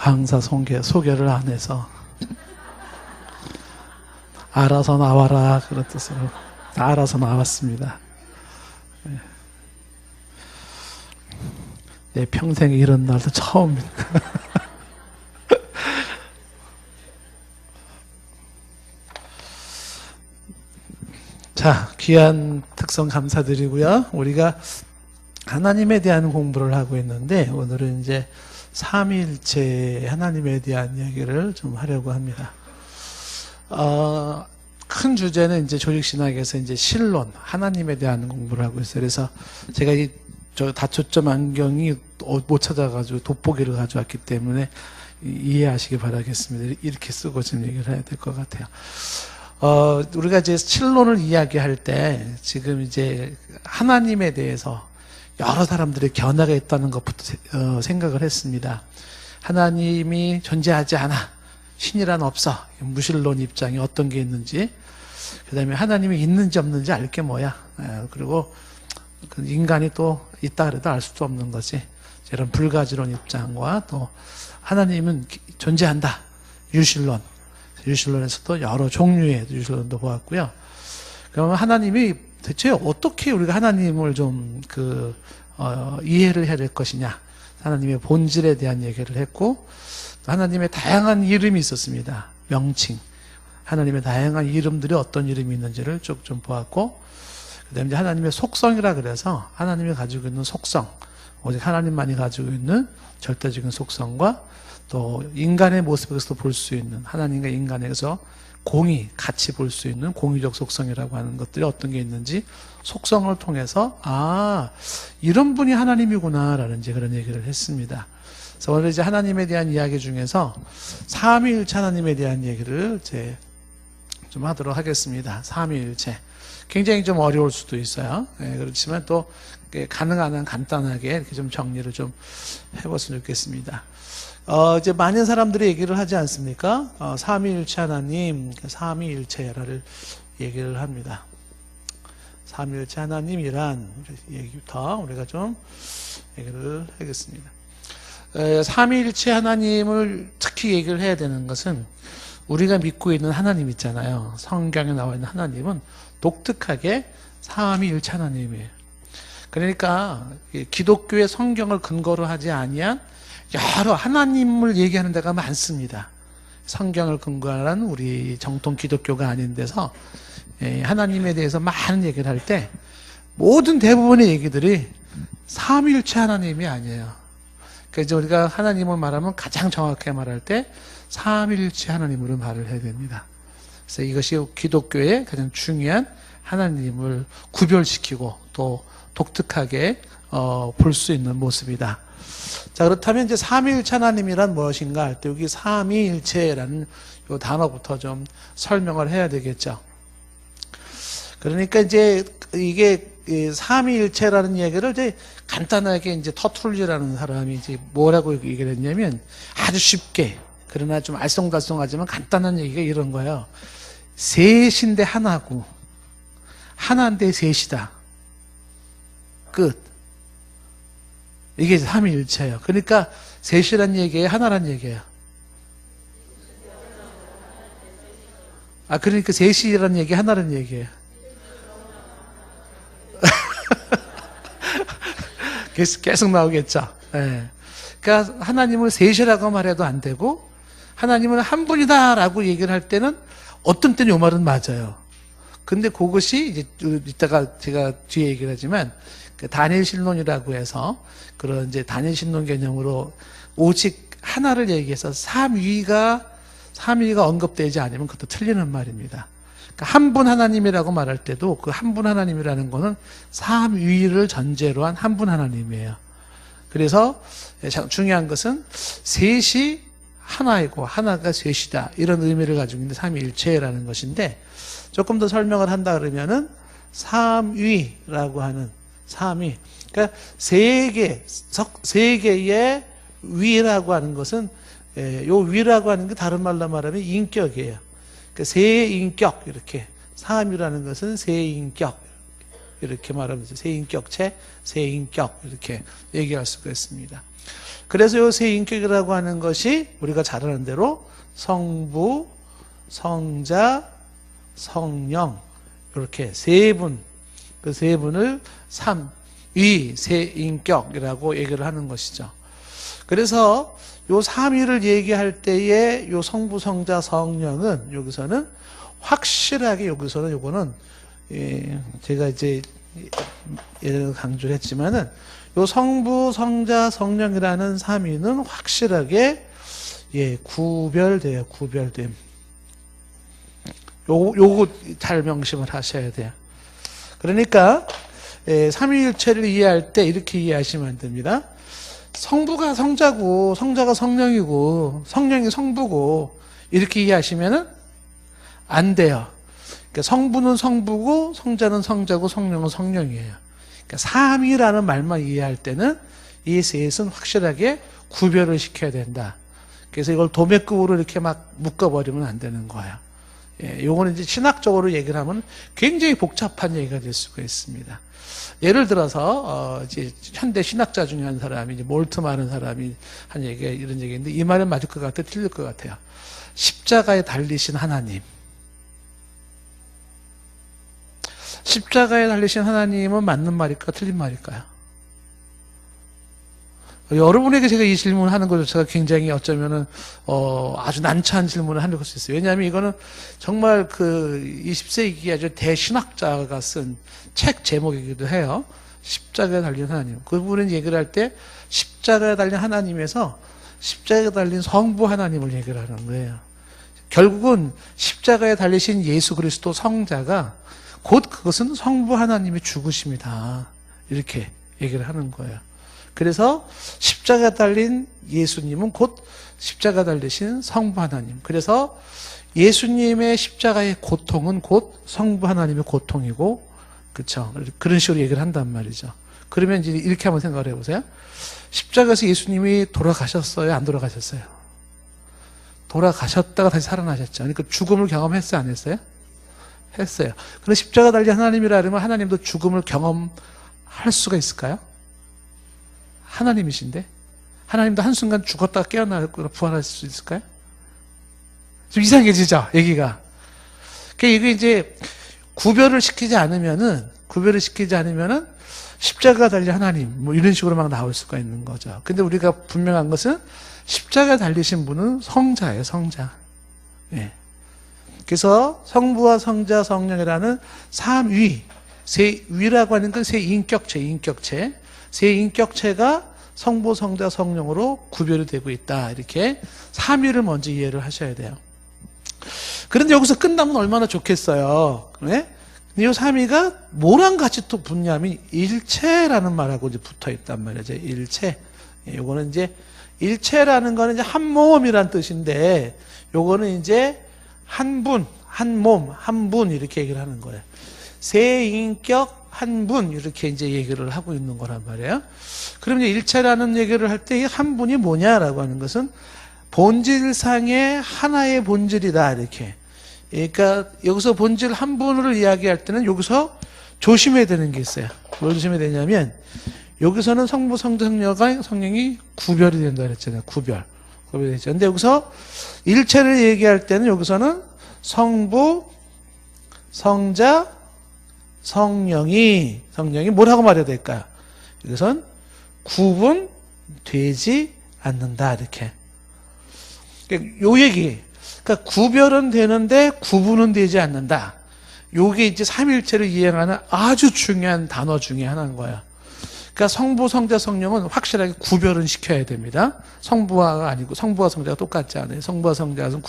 강사 소개를 안 해서 알아서 나와라 그런 뜻으로 알아서 나왔습니다. 내 평생에 이런 날도 처음입니다. 자, 귀한 특성 감사드리고요. 우리가 하나님에 대한 공부를 하고 있는데 오늘은 이제 삼위일체 하나님에 대한 이야기를 좀 하려고 합니다. 큰 주제는 이제 조직신학에서 이제 신론, 하나님에 대한 공부를 하고 있어요. 그래서 제가 저 다초점 안경이 못 찾아가지고 돋보기를 가져왔기 때문에 이해하시기 바라겠습니다. 이렇게 쓰고 좀 얘기를 해야 될 것 같아요. 우리가 이제 신론을 이야기할 때 지금 이제 하나님에 대해서 여러 사람들의 견해가 있다는 것부터 생각을 했습니다. 하나님이 존재하지 않아. 신이란 없어. 무신론 입장이 어떤 게 있는지. 그 다음에 하나님이 있는지 없는지 알 게 뭐야. 그리고 인간이 또 있다 그래도 알 수도 없는 거지. 이런 불가지론 입장과 또 하나님은 존재한다. 유신론. 유신론에서도 여러 종류의 유신론도 보았고요. 그러면 하나님이 대체 어떻게 우리가 하나님을 좀 이해를 해야 될 것이냐. 하나님의 본질에 대한 얘기를 했고, 하나님의 다양한 이름이 있었습니다. 명칭. 하나님의 다양한 이름들이 어떤 이름이 있는지를 쭉 좀 보았고, 그 다음에 하나님의 속성이라 그래서 하나님이 가지고 있는 속성, 오직 하나님만이 가지고 있는 절대적인 속성과 또 인간의 모습에서 볼 수 있는 하나님과 인간에서 공의, 같이 볼 수 있는 공의적 속성이라고 하는 것들이 어떤 게 있는지 속성을 통해서 이런 분이 하나님이구나 라는 이제 그런 얘기를 했습니다. 그래서 오늘 이제 하나님에 대한 이야기 중에서 삼위일체 하나님에 대한 얘기를 이제 좀 하도록 하겠습니다. 삼위일체. 굉장히 좀 어려울 수도 있어요. 그렇지만 또 가능한 한 간단하게 이렇게 좀 정리를 좀 해봤으면 좋겠습니다. 이제 많은 사람들이 얘기를 하지 않습니까? 삼위일체 하나님, 삼위일체를 얘기를 합니다. 삼위일체 하나님이란 얘기부터 우리가 좀 얘기를 하겠습니다. 삼위일체 하나님을 특히 얘기를 해야 되는 것은 우리가 믿고 있는 하나님 있잖아요. 성경에 나와 있는 하나님은 독특하게 삼위일체 하나님이에요. 그러니까 기독교의 성경을 근거로 하지 아니한 여러 하나님을 얘기하는 데가 많습니다. 성경을 근거한 우리 정통 기독교가 아닌 데서 하나님에 대해서 많은 얘기를 할 때 모든 대부분의 얘기들이 삼위일체 하나님이 아니에요. 그래서 우리가 하나님을 말하면 가장 정확하게 말할 때 삼위일체 하나님으로 말을 해야 됩니다. 그래서 이것이 기독교의 가장 중요한 하나님을 구별시키고 또 독특하게 볼 수 있는 모습이다. 자, 그렇다면 이제 삼위일체 하나님이란 무엇인가 할 때 여기 삼위일체라는 이 단어부터 좀 설명을 해야 되겠죠. 그러니까 이제 이게 삼위일체라는 얘기를 이제 간단하게 이제 터툴리라는 사람이 이제 뭐라고 얘기를 했냐면 아주 쉽게 그러나 좀 알쏭달쏭하지만 간단한 얘기가 이런 거예요. 셋인데 하나고 하나인데 셋이다. 끝. 이게 삼위일체예요. 그러니까 셋이란 얘기예요, 하나란 얘기예요. 그러니까 셋이란 얘기, 하나란 얘기예요. 계속 나오겠죠. 네. 그러니까 하나님을 셋이라고 말해도 안 되고 하나님은 한 분이다라고 얘기를 할 때는 어떤 때는 요 말은 맞아요. 근데 그것이 이제 이따가 제가 뒤에 얘기를 하지만 다니엘 신론이라고 해서 그런 이제 다니엘 신론 개념으로 오직 하나를 얘기해서 삼위가 언급되지 않으면 그것도 틀리는 말입니다. 그러니까 한 분 하나님이라고 말할 때도 그 한 분 하나님이라는 거는 삼위를 전제로 한 한 분 하나님이에요. 그래서 중요한 것은 셋이 하나이고 하나가 셋이다 이런 의미를 가지고 있는 삼위일체라는 것인데 조금 더 설명을 한다 그러면은 삼위라고 하는 삼위. 그러니까 세 개의 위라고 하는 것은, 요 위라고 하는 게 다른 말로 말하면 인격이에요. 그러니까 세 인격, 이렇게. 삼위라는 것은 세 인격. 이렇게 말하면서 세 인격체, 세 인격. 이렇게 얘기할 수가 있습니다. 그래서 요 세 인격이라고 하는 것이 우리가 잘 아는 대로 성부, 성자, 성령 이렇게 세 분, 그 세 분을 삼위 세 인격이라고 얘기를 하는 것이죠. 그래서 요 삼위를 얘기할 때에 요 성부, 성자, 성령은 여기서는 확실하게 여기서는 요거는 제가 이제 예전에 강조를 했지만은 요 성부, 성자, 성령이라는 삼위는 확실하게 구별돼요. 구별됨. 요거 잘 명심을 하셔야 돼요. 그러니까 삼위일체를 이해할 때 이렇게 이해하시면 안 됩니다. 성부가 성자고 성자가 성령이고 성령이 성부고 이렇게 이해하시면은 안 돼요. 그러니까 성부는 성부고 성자는 성자고 성령은 성령이에요. 그러니까 삼위라는 말만 이해할 때는 이 셋은 확실하게 구별을 시켜야 된다. 그래서 이걸 도매급으로 이렇게 막 묶어버리면 안 되는 거예요. 요거는 이제 신학적으로 얘기를 하면 굉장히 복잡한 얘기가 될 수가 있습니다. 예를 들어서 이제 현대 신학자 중에 한 사람이 이제 몰트마는 사람이 한 얘기가 이런 얘기인데 이 말은 맞을 것 같아요, 틀릴 것 같아요. 십자가에 달리신 하나님. 십자가에 달리신 하나님은 맞는 말일까, 틀린 말일까요? 여러분에게 제가 이 질문을 하는 것조차가 굉장히 어쩌면은 아주 난처한 질문을 하는 것일 수 있어요. 왜냐하면 이거는 정말 그 20세기 아주 대신학자가 쓴 책 제목이기도 해요. 십자가에 달린 하나님. 그분은 얘기를 할 때 십자가에 달린 하나님에서 십자가에 달린 성부 하나님을 얘기를 하는 거예요. 결국은 십자가에 달리신 예수 그리스도 성자가 곧 그것은 성부 하나님의 죽으심이다. 이렇게 얘기를 하는 거예요. 그래서 십자가 달린 예수님은 곧 십자가 달리신 성부 하나님. 그래서 예수님의 십자가의 고통은 곧 성부 하나님의 고통이고, 그렇죠? 그런 식으로 얘기를 한단 말이죠. 그러면 이제 이렇게 한번 생각을 해보세요. 십자가에서 예수님이 돌아가셨어요? 안 돌아가셨어요? 돌아가셨다가 다시 살아나셨죠. 그러니까 죽음을 경험했어요? 안 했어요? 했어요. 그런데 십자가 달린 하나님이라 그러면 하나님도 죽음을 경험할 수가 있을까요? 하나님이신데 하나님도 한순간 죽었다가 깨어나고 부활할 수 있을까요? 좀 이상해지죠, 얘기가. 그러니까 이게 이제 구별을 시키지 않으면은 십자가 달린 하나님 뭐 이런 식으로 막 나올 수가 있는 거죠. 근데 우리가 분명한 것은 십자가 달리신 분은 성자예요, 성자. 예. 그래서 성부와 성자, 성령이라는 삼위, 세 위라고 하는 건 세 인격체. 세 인격체가 성부, 성자, 성령으로 구별이 되고 있다. 이렇게 삼위를 먼저 이해를 하셔야 돼요. 그런데 여기서 끝나면 얼마나 좋겠어요. 네? 근데 이 삼위가 뭐랑 같이 또 붙냐면 일체라는 말하고 이제 붙어 있단 말이죠. 일체. 요거는 이제 일체라는 거는 이제 한 몸이란 뜻인데 요거는 이제 한 분, 한 몸, 한 분 이렇게 얘기를 하는 거예요. 세 인격 한 분 이렇게 이제 얘기를 하고 있는 거란 말이에요. 그럼 이제 일체라는 얘기를 할 때 이 한 분이 뭐냐라고 하는 것은 본질상의 하나의 본질이다 이렇게. 그러니까 여기서 본질 한 분을 이야기할 때는 여기서 조심해야 되는 게 있어요. 뭘 조심해야 되냐면 여기서는 성부, 성자, 성령이 구별이 된다 그랬잖아요. 구별이 되죠. 근데 여기서 일체를 얘기할 때는 여기서는 성부, 성자, 성령이 뭐라고 말해야 될까요? 이것은 구분되지 않는다 이렇게. 요 얘기. 그러니까 구별은 되는데 구분은 되지 않는다. 요게 이제 삼일체를 이해하는 아주 중요한 단어 중에 하나인 거예요. 그러니까 성부, 성자, 성령은 확실하게 구별은 시켜야 됩니다. 성부가 아니고 성부와 성자가 똑같지 않아요. 성부와 성자는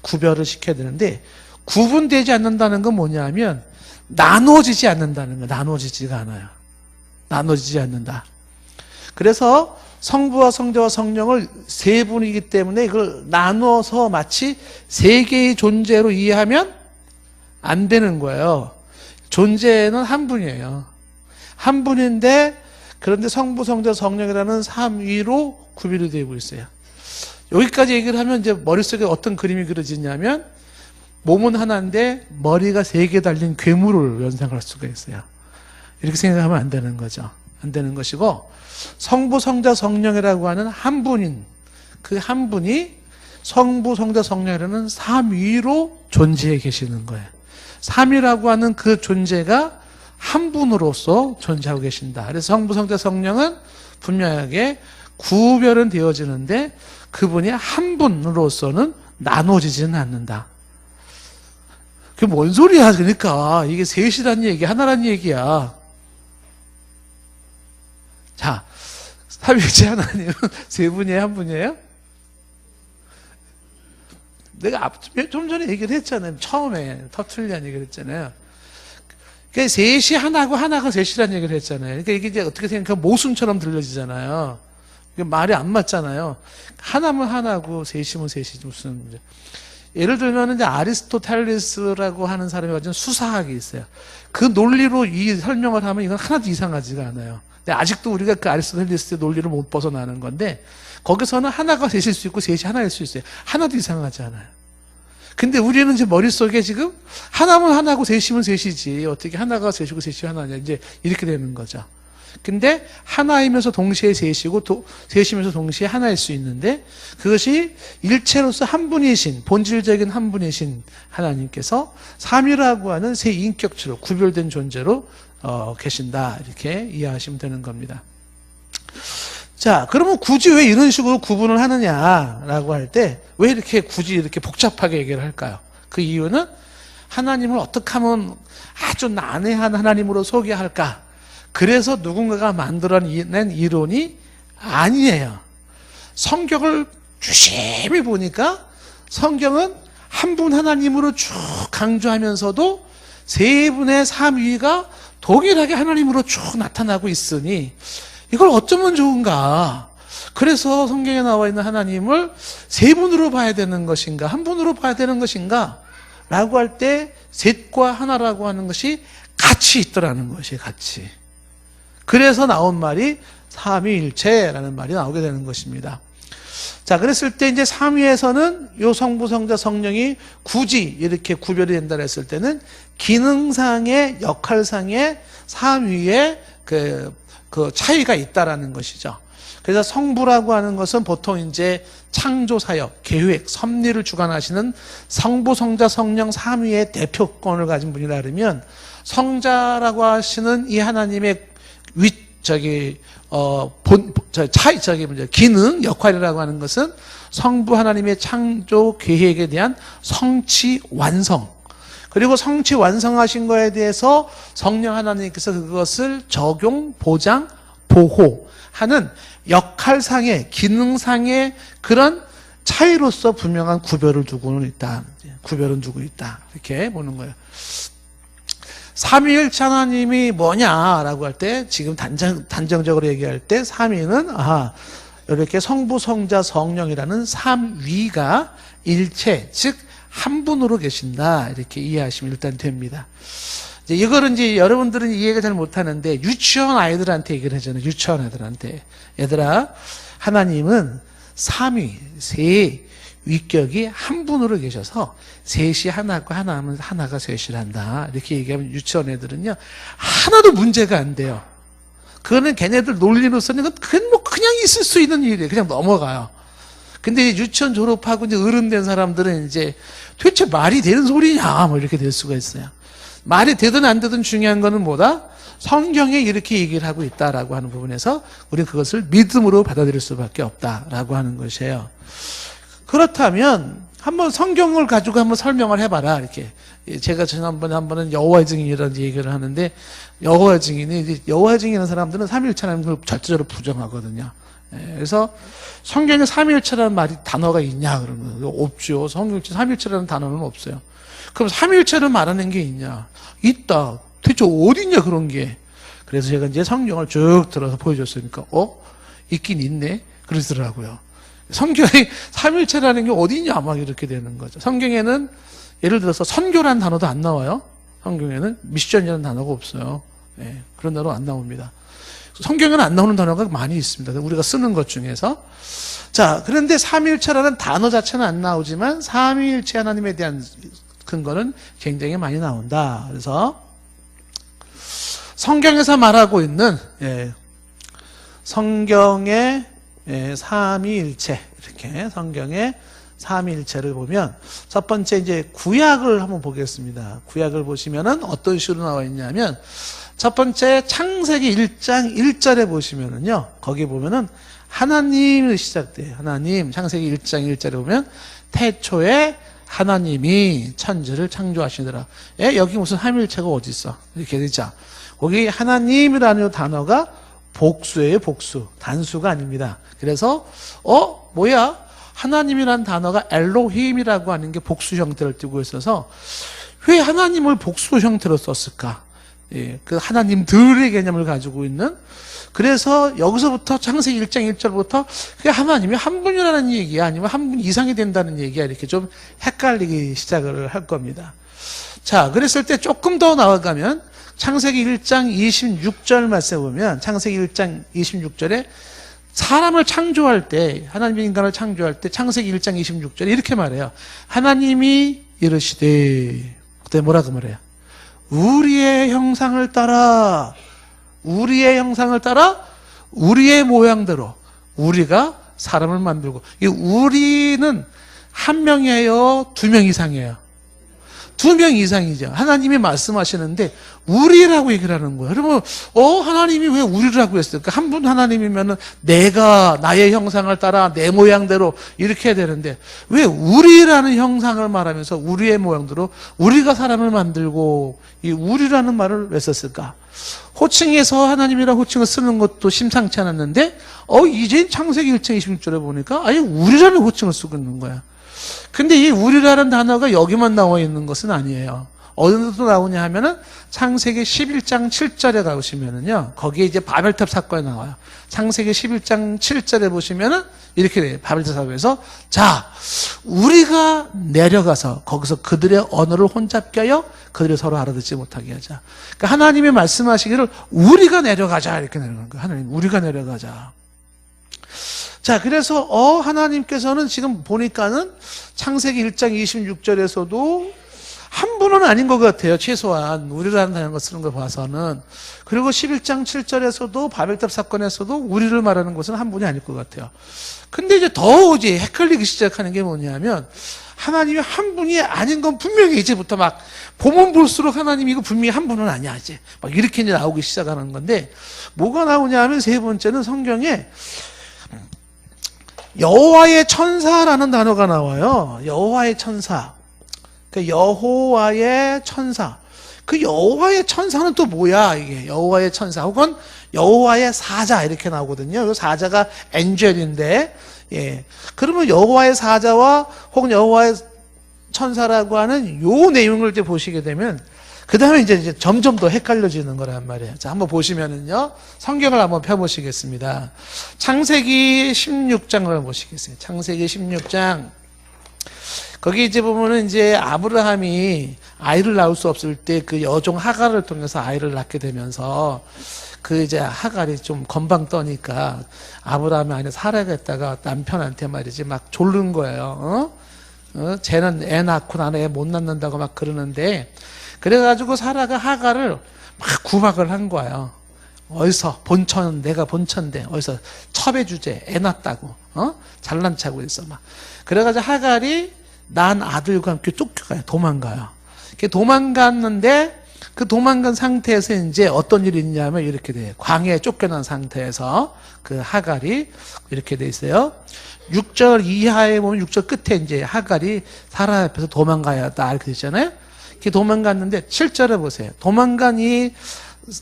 구별을 시켜야 되는데 구분되지 않는다는 건 뭐냐면 나눠지지 않는다는 거예요. 나눠지지가 않아요. 나눠지지 않는다. 그래서 성부와 성자와 성령을 세 분이기 때문에 이걸 나눠서 마치 세 개의 존재로 이해하면 안 되는 거예요. 존재는 한 분이에요. 한 분인데 그런데 성부, 성자, 성령이라는 삼위로 구별이 되고 있어요. 여기까지 얘기를 하면 이제 머릿속에 어떤 그림이 그려지냐면 몸은 하나인데 머리가 세 개 달린 괴물을 연상할 수가 있어요. 이렇게 생각하면 안 되는 거죠. 안 되는 것이고, 성부, 성자, 성령이라고 하는 한 분인 그 한 분이 성부, 성자, 성령이라는 삼위로 존재해 계시는 거예요. 삼위라고 하는 그 존재가 한 분으로서 존재하고 계신다. 그래서 성부, 성자, 성령은 분명하게 구별은 되어지는데 그분이 한 분으로서는 나눠지지는 않는다. 그게 뭔 소리야? 그러니까 이게 셋이란 얘기, 하나란 얘기야. 자, 삼위일체 하나님은 세 분이에요, 한 분이에요? 내가 좀 전에 얘기를 했잖아요. 처음에 터틀리안 얘기를 했잖아요. 그러니까 셋이 하나고 하나가 셋이라는 얘기를 했잖아요. 그러니까 이게 이제 어떻게 생각하면 모순처럼 들려지잖아요. 말이 안 맞잖아요. 하나면 하나고 셋이면 셋이지 무슨. 예를 들면 이제 아리스토텔레스라고 하는 사람이 가진 수사학이 있어요. 그 논리로 이 설명을 하면 이건 하나도 이상하지가 않아요. 근데 아직도 우리가 그 아리스토텔레스의 논리를 못 벗어나는 건데 거기서는 하나가 셋일 수 있고 셋이 하나일 수 있어요. 하나도 이상하지 않아요. 근데 우리는 이제 머릿속에 지금 하나면 하나고 셋이면 셋이지 어떻게 하나가 셋이고 셋이 하나냐 이제 이렇게 되는 거죠. 근데 하나이면서 동시에 셋이고 셋이면서 동시에 하나일 수 있는데 그것이 일체로서 한 분이신 본질적인 한 분이신 하나님께서 삼위라고 하는 세 인격체로 구별된 존재로 계신다 이렇게 이해하시면 되는 겁니다. 자, 그러면 굳이 왜 이런 식으로 구분을 하느냐라고 할 때 왜 이렇게 굳이 이렇게 복잡하게 얘기를 할까요? 그 이유는 하나님을 어떻게 하면 아주 난해한 하나님으로 소개할까? 그래서 누군가가 만들어낸 이론이 아니에요. 성경을 유심히 보니까 성경은 한 분 하나님으로 쭉 강조하면서도 세 분의 삼위가 동일하게 하나님으로 쭉 나타나고 있으니 이걸 어쩌면 좋은가? 그래서 성경에 나와 있는 하나님을 세 분으로 봐야 되는 것인가? 한 분으로 봐야 되는 것인가? 라고 할 때 셋과 하나라고 하는 것이 같이 있더라는 것이 같이. 그래서 나온 말이 삼위일체라는 말이 나오게 되는 것입니다. 자, 그랬을 때 이제 삼위에서는 요 성부, 성자, 성령이 굳이 이렇게 구별이 된다 했을 때는 기능상의 역할상의 삼위의 그 차이가 있다라는 것이죠. 그래서 성부라고 하는 것은 보통 이제 창조 사역, 계획, 섭리를 주관하시는 성부, 성자, 성령 삼위의 대표권을 가진 분이라 그러면 성자라고 하시는 이 하나님의 기능, 역할이라고 하는 것은 성부 하나님의 창조 계획에 대한 성취, 완성. 그리고 성취, 완성하신 거에 대해서 성령 하나님께서 그것을 적용, 보장, 보호하는 역할상의, 기능상의 그런 차이로서 분명한 구별을 두고는 있다. 구별은 두고 있다. 이렇게 보는 거예요. 삼위일체 하나님이 뭐냐라고 할 때 지금 단정적으로 얘기할 때 삼위는 이렇게 성부, 성자, 성령이라는 삼위가 일체 즉 한 분으로 계신다 이렇게 이해하시면 일단 됩니다. 이거는 이제 여러분들은 이해가 잘 못하는데 유치원 아이들한테 얘기를 하잖아요. 유치원 아이들한테 얘들아 하나님은 삼위 세 위격이 한 분으로 계셔서 셋이 하나고 하나면 하나가 셋이란다 이렇게 얘기하면 유치원 애들은요 하나도 문제가 안 돼요. 그거는 걔네들 논리로서는 그냥 있을 수 있는 일이에요. 그냥 넘어가요. 근데 유치원 졸업하고 이제 어른 된 사람들은 이제 도대체 말이 되는 소리냐 뭐 이렇게 될 수가 있어요. 말이 되든 안 되든 중요한 거는 뭐다? 성경에 이렇게 얘기를 하고 있다라고 하는 부분에서 우리는 그것을 믿음으로 받아들일 수밖에 없다라고 하는 것이에요. 그렇다면 한번 성경을 가지고 한번 설명을 해봐라 이렇게. 제가 지난번에 한 번은 여호와의 증인이라는 얘기를 하는데 여호와의 증인이라는 사람들은 삼위일체 하나님을 절대적으로 부정하거든요. 그래서 성경에 삼위일체라는 말이 단어가 있냐 그러면 없죠. 성경에 삼위일체라는 단어는 없어요. 그럼 삼위일체를 말하는 게 있냐? 있다. 대체 어디 있냐 그런 게. 그래서 제가 이제 성경을 쭉 들어서 보여줬으니까 있긴 있네 그러더라고요. 성경에 삼위일체라는 게 어디 있냐 막 이렇게 되는 거죠. 성경에는 예를 들어서 선교라는 단어도 안 나와요. 성경에는 미션이라는 단어가 없어요. 그런 단어 안 나옵니다. 성경에는 안 나오는 단어가 많이 있습니다. 우리가 쓰는 것 중에서. 자, 그런데 삼위일체라는 단어 자체는 안 나오지만 삼위일체 하나님에 대한 근거는 굉장히 많이 나온다. 그래서 성경에서 말하고 있는 성경의 삼위일체, 이렇게 성경의 삼위일체를 보면 첫 번째 이제 구약을 한번 보겠습니다. 구약을 보시면은 어떤 식으로 나와 있냐면 첫 번째 창세기 1장 1절에 보시면은요. 거기 보면은 하나님이 시작돼요. 하나님 창세기 1장 1절에 보면 태초에 하나님이 천지를 창조하시더라. 여기 무슨 삼위일체가 어디 있어? 이렇게 되죠. 거기 하나님이라는 단어가 복수예요, 복수. 단수가 아닙니다. 그래서 뭐야? 하나님이라는 단어가 엘로힘이라고 하는 게 복수 형태를 띠고 있어서 왜 하나님을 복수 형태로 썼을까? 예, 그 하나님들의 개념을 가지고 있는. 그래서 여기서부터 창세기 1장 1절부터 그게 하나님이 한 분이라는 얘기야, 아니면 한 분 이상이 된다는 얘기야, 이렇게 좀 헷갈리기 시작을 할 겁니다. 자, 그랬을 때 조금 더 나아가면 창세기 1장 26절 말씀 보면 창세기 1장 26절에 사람을 창조할 때, 하나님이 인간을 창조할 때 창세기 1장 26절에 이렇게 말해요. 하나님이 이르시되, 그때 뭐라고 말해요? 우리의 형상을 따라, 우리의 형상을 따라 우리의 모양대로 우리가 사람을 만들고, 이 우리는 한 명이에요, 두 명 이상이에요? 두 명 이상이죠. 하나님이 말씀하시는데 우리라고 얘기를 하는 거예요. 그러면 하나님이 왜 우리라고 했을까? 한 분 하나님이면은 내가 나의 형상을 따라 내 모양대로 이렇게 해야 되는데 왜 우리라는 형상을 말하면서 우리의 모양대로 우리가 사람을 만들고 이 우리라는 말을 왜 썼을까? 호칭에서 하나님이라고 호칭을 쓰는 것도 심상치 않았는데 이제 창세기 1장 26절에 보니까 아예 우리라는 호칭을 쓰고 있는 거야. 근데 이 우리라는 단어가 여기만 나와 있는 것은 아니에요. 어디서 나오냐 하면은 창세기 11장 7절에 가보시면은요, 거기에 이제 바벨탑 사건이 나와요. 창세기 11장 7절에 보시면은 이렇게 돼요. 바벨탑 사건에서 자, 우리가 내려가서 거기서 그들의 언어를 혼잡게 하여 그들이 서로 알아듣지 못하게 하자. 그러니까 하나님이 말씀하시기를 우리가 내려가자, 이렇게 내려가는 거예요. 하나님, 우리가 내려가자. 자, 그래서 하나님께서는 지금 보니까는 창세기 1장 26절에서도 한 분은 아닌 것 같아요. 최소한 우리라는 걸 쓰는 걸 봐서는. 그리고 11장 7절에서도 바벨탑 사건에서도 우리를 말하는 것은 한 분이 아닐 것 같아요. 근데 이제 더 이제 헷갈리기 시작하는 게 뭐냐면 하나님이 한 분이 아닌 건 분명히 이제부터 막 보면 볼수록 하나님이 이거 분명히 한 분은 아니야, 이제 막 이렇게 이제 나오기 시작하는 건데 뭐가 나오냐 하면 세 번째는 성경에 여호와의 천사라는 단어가 나와요. 여호와의 천사. 그 여호와의 천사. 그 여호와의 천사는 또 뭐야, 이게? 여호와의 천사 혹은 여호와의 사자 이렇게 나오거든요. 이 사자가 엔젤인데, 예. 그러면 여호와의 사자와 혹은 여호와의 천사라고 하는 요 내용을 이제 보시게 되면 그 다음에 이제 점점 더 헷갈려지는 거란 말이에요. 자, 한번 보시면은요, 성경을 한번 펴보시겠습니다. 창세기 16장을 보시겠어요. 창세기 16장. 거기 이제 보면은 이제 아브라함이 아이를 낳을 수 없을 때 그 여종 하갈을 통해서 아이를 낳게 되면서 그 이제 하갈이 좀 건방 떠니까 아브라함이 아니 살아야겠다가 남편한테 말이지 막 졸른 거예요. 쟤는 애 낳고 나는 애 못 낳는다고 막 그러는데 그래가지고 사라가 하갈을 막 구박을 한 거예요. 어디서 본천, 내가 본천인데 어디서 첩의 주제 애 낳았다고 잘난 척하고 있어 막. 그래가지고 하갈이 난 아들과 함께 쫓겨가요. 도망가요. 도망갔는데 그 도망간 상태에서 이제 어떤 일이 있냐면 이렇게 돼요. 광야에 쫓겨난 상태에서 그 하갈이 이렇게 돼 있어요. 6절 이하에 보면 6절 끝에 이제 하갈이 사라 앞에서 도망가야 다 이렇게 되잖아요. 이렇게 도망갔는데 7절에 보세요. 도망간 이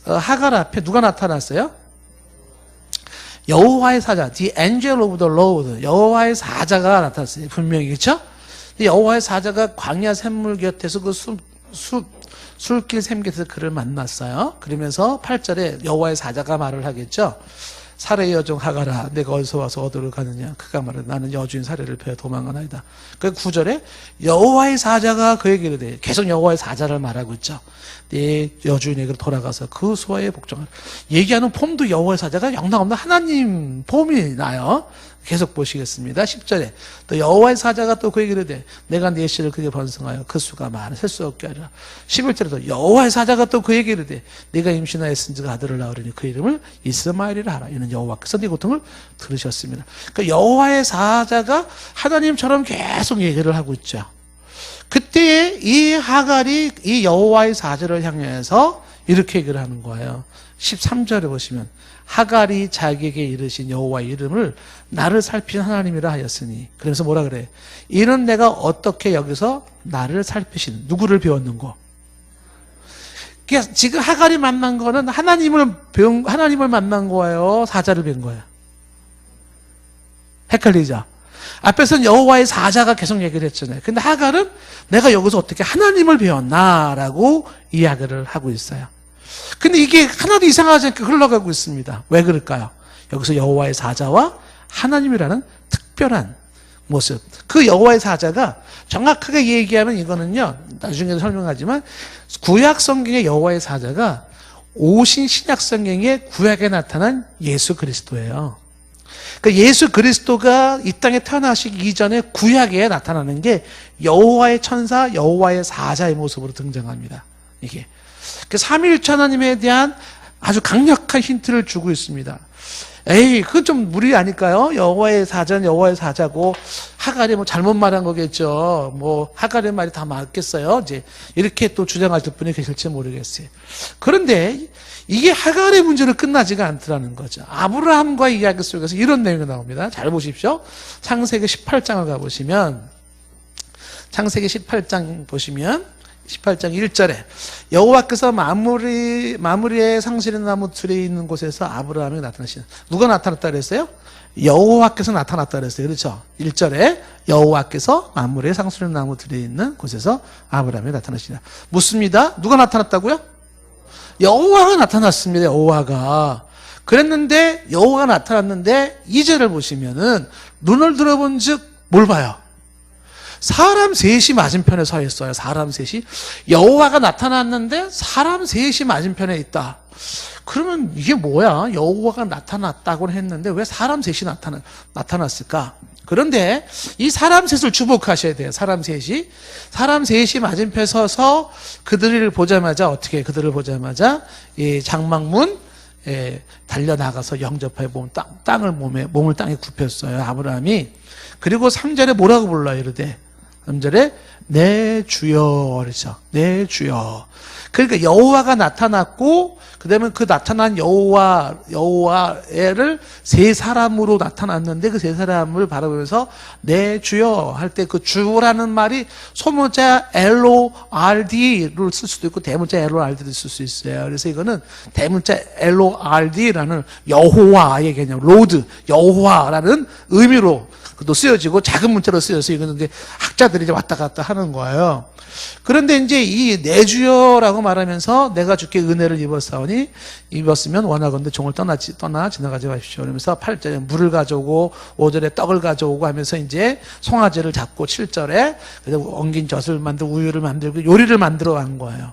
하갈 앞에 누가 나타났어요? 여호와의 사자, the angel of the Lord, 여호와의 사자가 나타났어요. 분명히, 그렇죠? 여호와의 사자가 광야 샘물 곁에서 그 술길 샘 곁에서 그를 만났어요. 그러면서 8절에 여호와의 사자가 말을 하겠죠. 사레의 여종 하갈아, 내가 어디서 와서 어디로 가느냐? 그가 말해 나는 여주인 사레를 베어 도망가나이다. 그 9절에 여호와의 사자가 그에게 이르되, 계속 여호와의 사자를 말하고 있죠. 내 여주인에게 돌아가서 그 소아에 복종하라. 얘기하는 폼도 여호와의 사자가 영락없는 하나님 폼이 나요. 계속 보시겠습니다. 10절에 또 여호와의 사자가 또 그에게 이르되 내가 네 씨를 그에게 번성하여 그 수가 많아 셀 수 없게 하리라. 11절에도 여호와의 사자가 또 그에게 이르되 네가 임신하였은지가 아들을 낳으리니 그 이름을 이스마엘이라 하라. 이는 여호와께서 네 고통을 들으셨습니다. 그러니까 여호와의 사자가 하나님처럼 계속 얘기를 하고 있죠. 그때 이 하갈이 이 여호와의 사자를 향해서 이렇게 얘기를 하는 거예요. 13절에 보시면 하갈이 자기에게 이르신 여호와의 이름을 나를 살피신 하나님이라 하였으니, 그래서 뭐라 그래? 이는 내가 어떻게 여기서 나를 살피신, 누구를 배웠는고? 그러니까 지금 하갈이 만난 거는 하나님을 만난 거예요, 사자를 뵌 거예요? 헷갈리죠? 앞에서는 여호와의 사자가 계속 얘기를 했잖아요. 근데 하갈은 내가 여기서 어떻게 하나님을 배웠나라고 이야기를 하고 있어요. 근데 이게 하나도 이상하지 않게 흘러가고 있습니다. 왜 그럴까요? 여기서 여호와의 사자와 하나님이라는 특별한 모습. 그 여호와의 사자가 정확하게 얘기하면 이거는요, 나중에도 설명하지만 구약 성경의 여호와의 사자가 오신 신약 성경의 구약에 나타난 예수 그리스도예요. 그러니까 예수 그리스도가 이 땅에 태어나시기 이전에 구약에 나타나는 게 여호와의 천사, 여호와의 사자의 모습으로 등장합니다. 이게 그 삼위일체 하나님에 대한 아주 강력한 힌트를 주고 있습니다. 에이, 그건 좀 무리 아닐까요? 여호와의 사자는 여호와의 사자고 하갈이 뭐 잘못 말한 거겠죠. 뭐 하갈의 말이 다 맞겠어요? 이제 이렇게 또 주장하실 분이 계실지 모르겠어요. 그런데 이게 하갈의 문제로 끝나지가 않더라는 거죠. 아브라함과 이야기 속에서 이런 내용이 나옵니다. 잘 보십시오. 창세기 18장을 가보시면, 창세기 18장 보시면 18장 1절에 여호와께서 마므리의 상실의 나무 틀에 있는 곳에서 아브라함이 나타나시는, 누가 나타났다 그랬어요? 여호와께서 나타났다 그랬어요. 그렇죠? 1절에 여호와께서 마므리의 상실의 나무 틀에 있는 곳에서 아브라함이 나타나시다. 묻습니다. 누가 나타났다고요? 여호와가 나타났습니다. 여호와가. 그랬는데 여호와가 나타났는데 2절을 보시면은 눈을 들어본 즉 뭘 봐요? 사람 셋이 맞은편에 서 있어요. 사람 셋이. 여호와가 나타났는데 사람 셋이 맞은편에 있다. 그러면 이게 뭐야? 여호와가 나타났다고는 했는데 왜 사람 셋이 나타났을까? 그런데 이 사람 셋을 주목하셔야 돼요. 사람 셋이 맞은편에 서서 그들을 보자마자 이 장막문 달려나가서 영접하여 몸을 땅에 굽혔어요. 아브라함이. 그리고 3절에 뭐라고 불러요? 이르되 3절에 내 주여 그러죠. 내 주여. 그러니까 여호와가 나타났고, 그 다음에 그 나타난 여호와를 세 사람으로 나타났는데 그 세 사람을 바라보면서 내 주여 할 때 그 주라는 말이 소문자 LORD를 쓸 수도 있고 대문자 LORD를 쓸 수 있어요. 그래서 이거는 대문자 LORD라는 여호와의 개념, 로드, 여호와라는 의미로 또 쓰여지고 작은 문자로 쓰여서 이거는 이제 학자들이 이제 왔다 갔다 하는 거예요. 그런데 이제 이 내 주여라고 말하면서 내가 주께 은혜를 입었으면 원하건대 종을 떠나 지나가지 마십시오. 그러면서 8절에 물을 가져오고 5절에 떡을 가져오고 하면서 이제 송아지를 잡고 7절에 엉긴 젖을 만들고 우유를 만들고 요리를 만들어 간 거예요.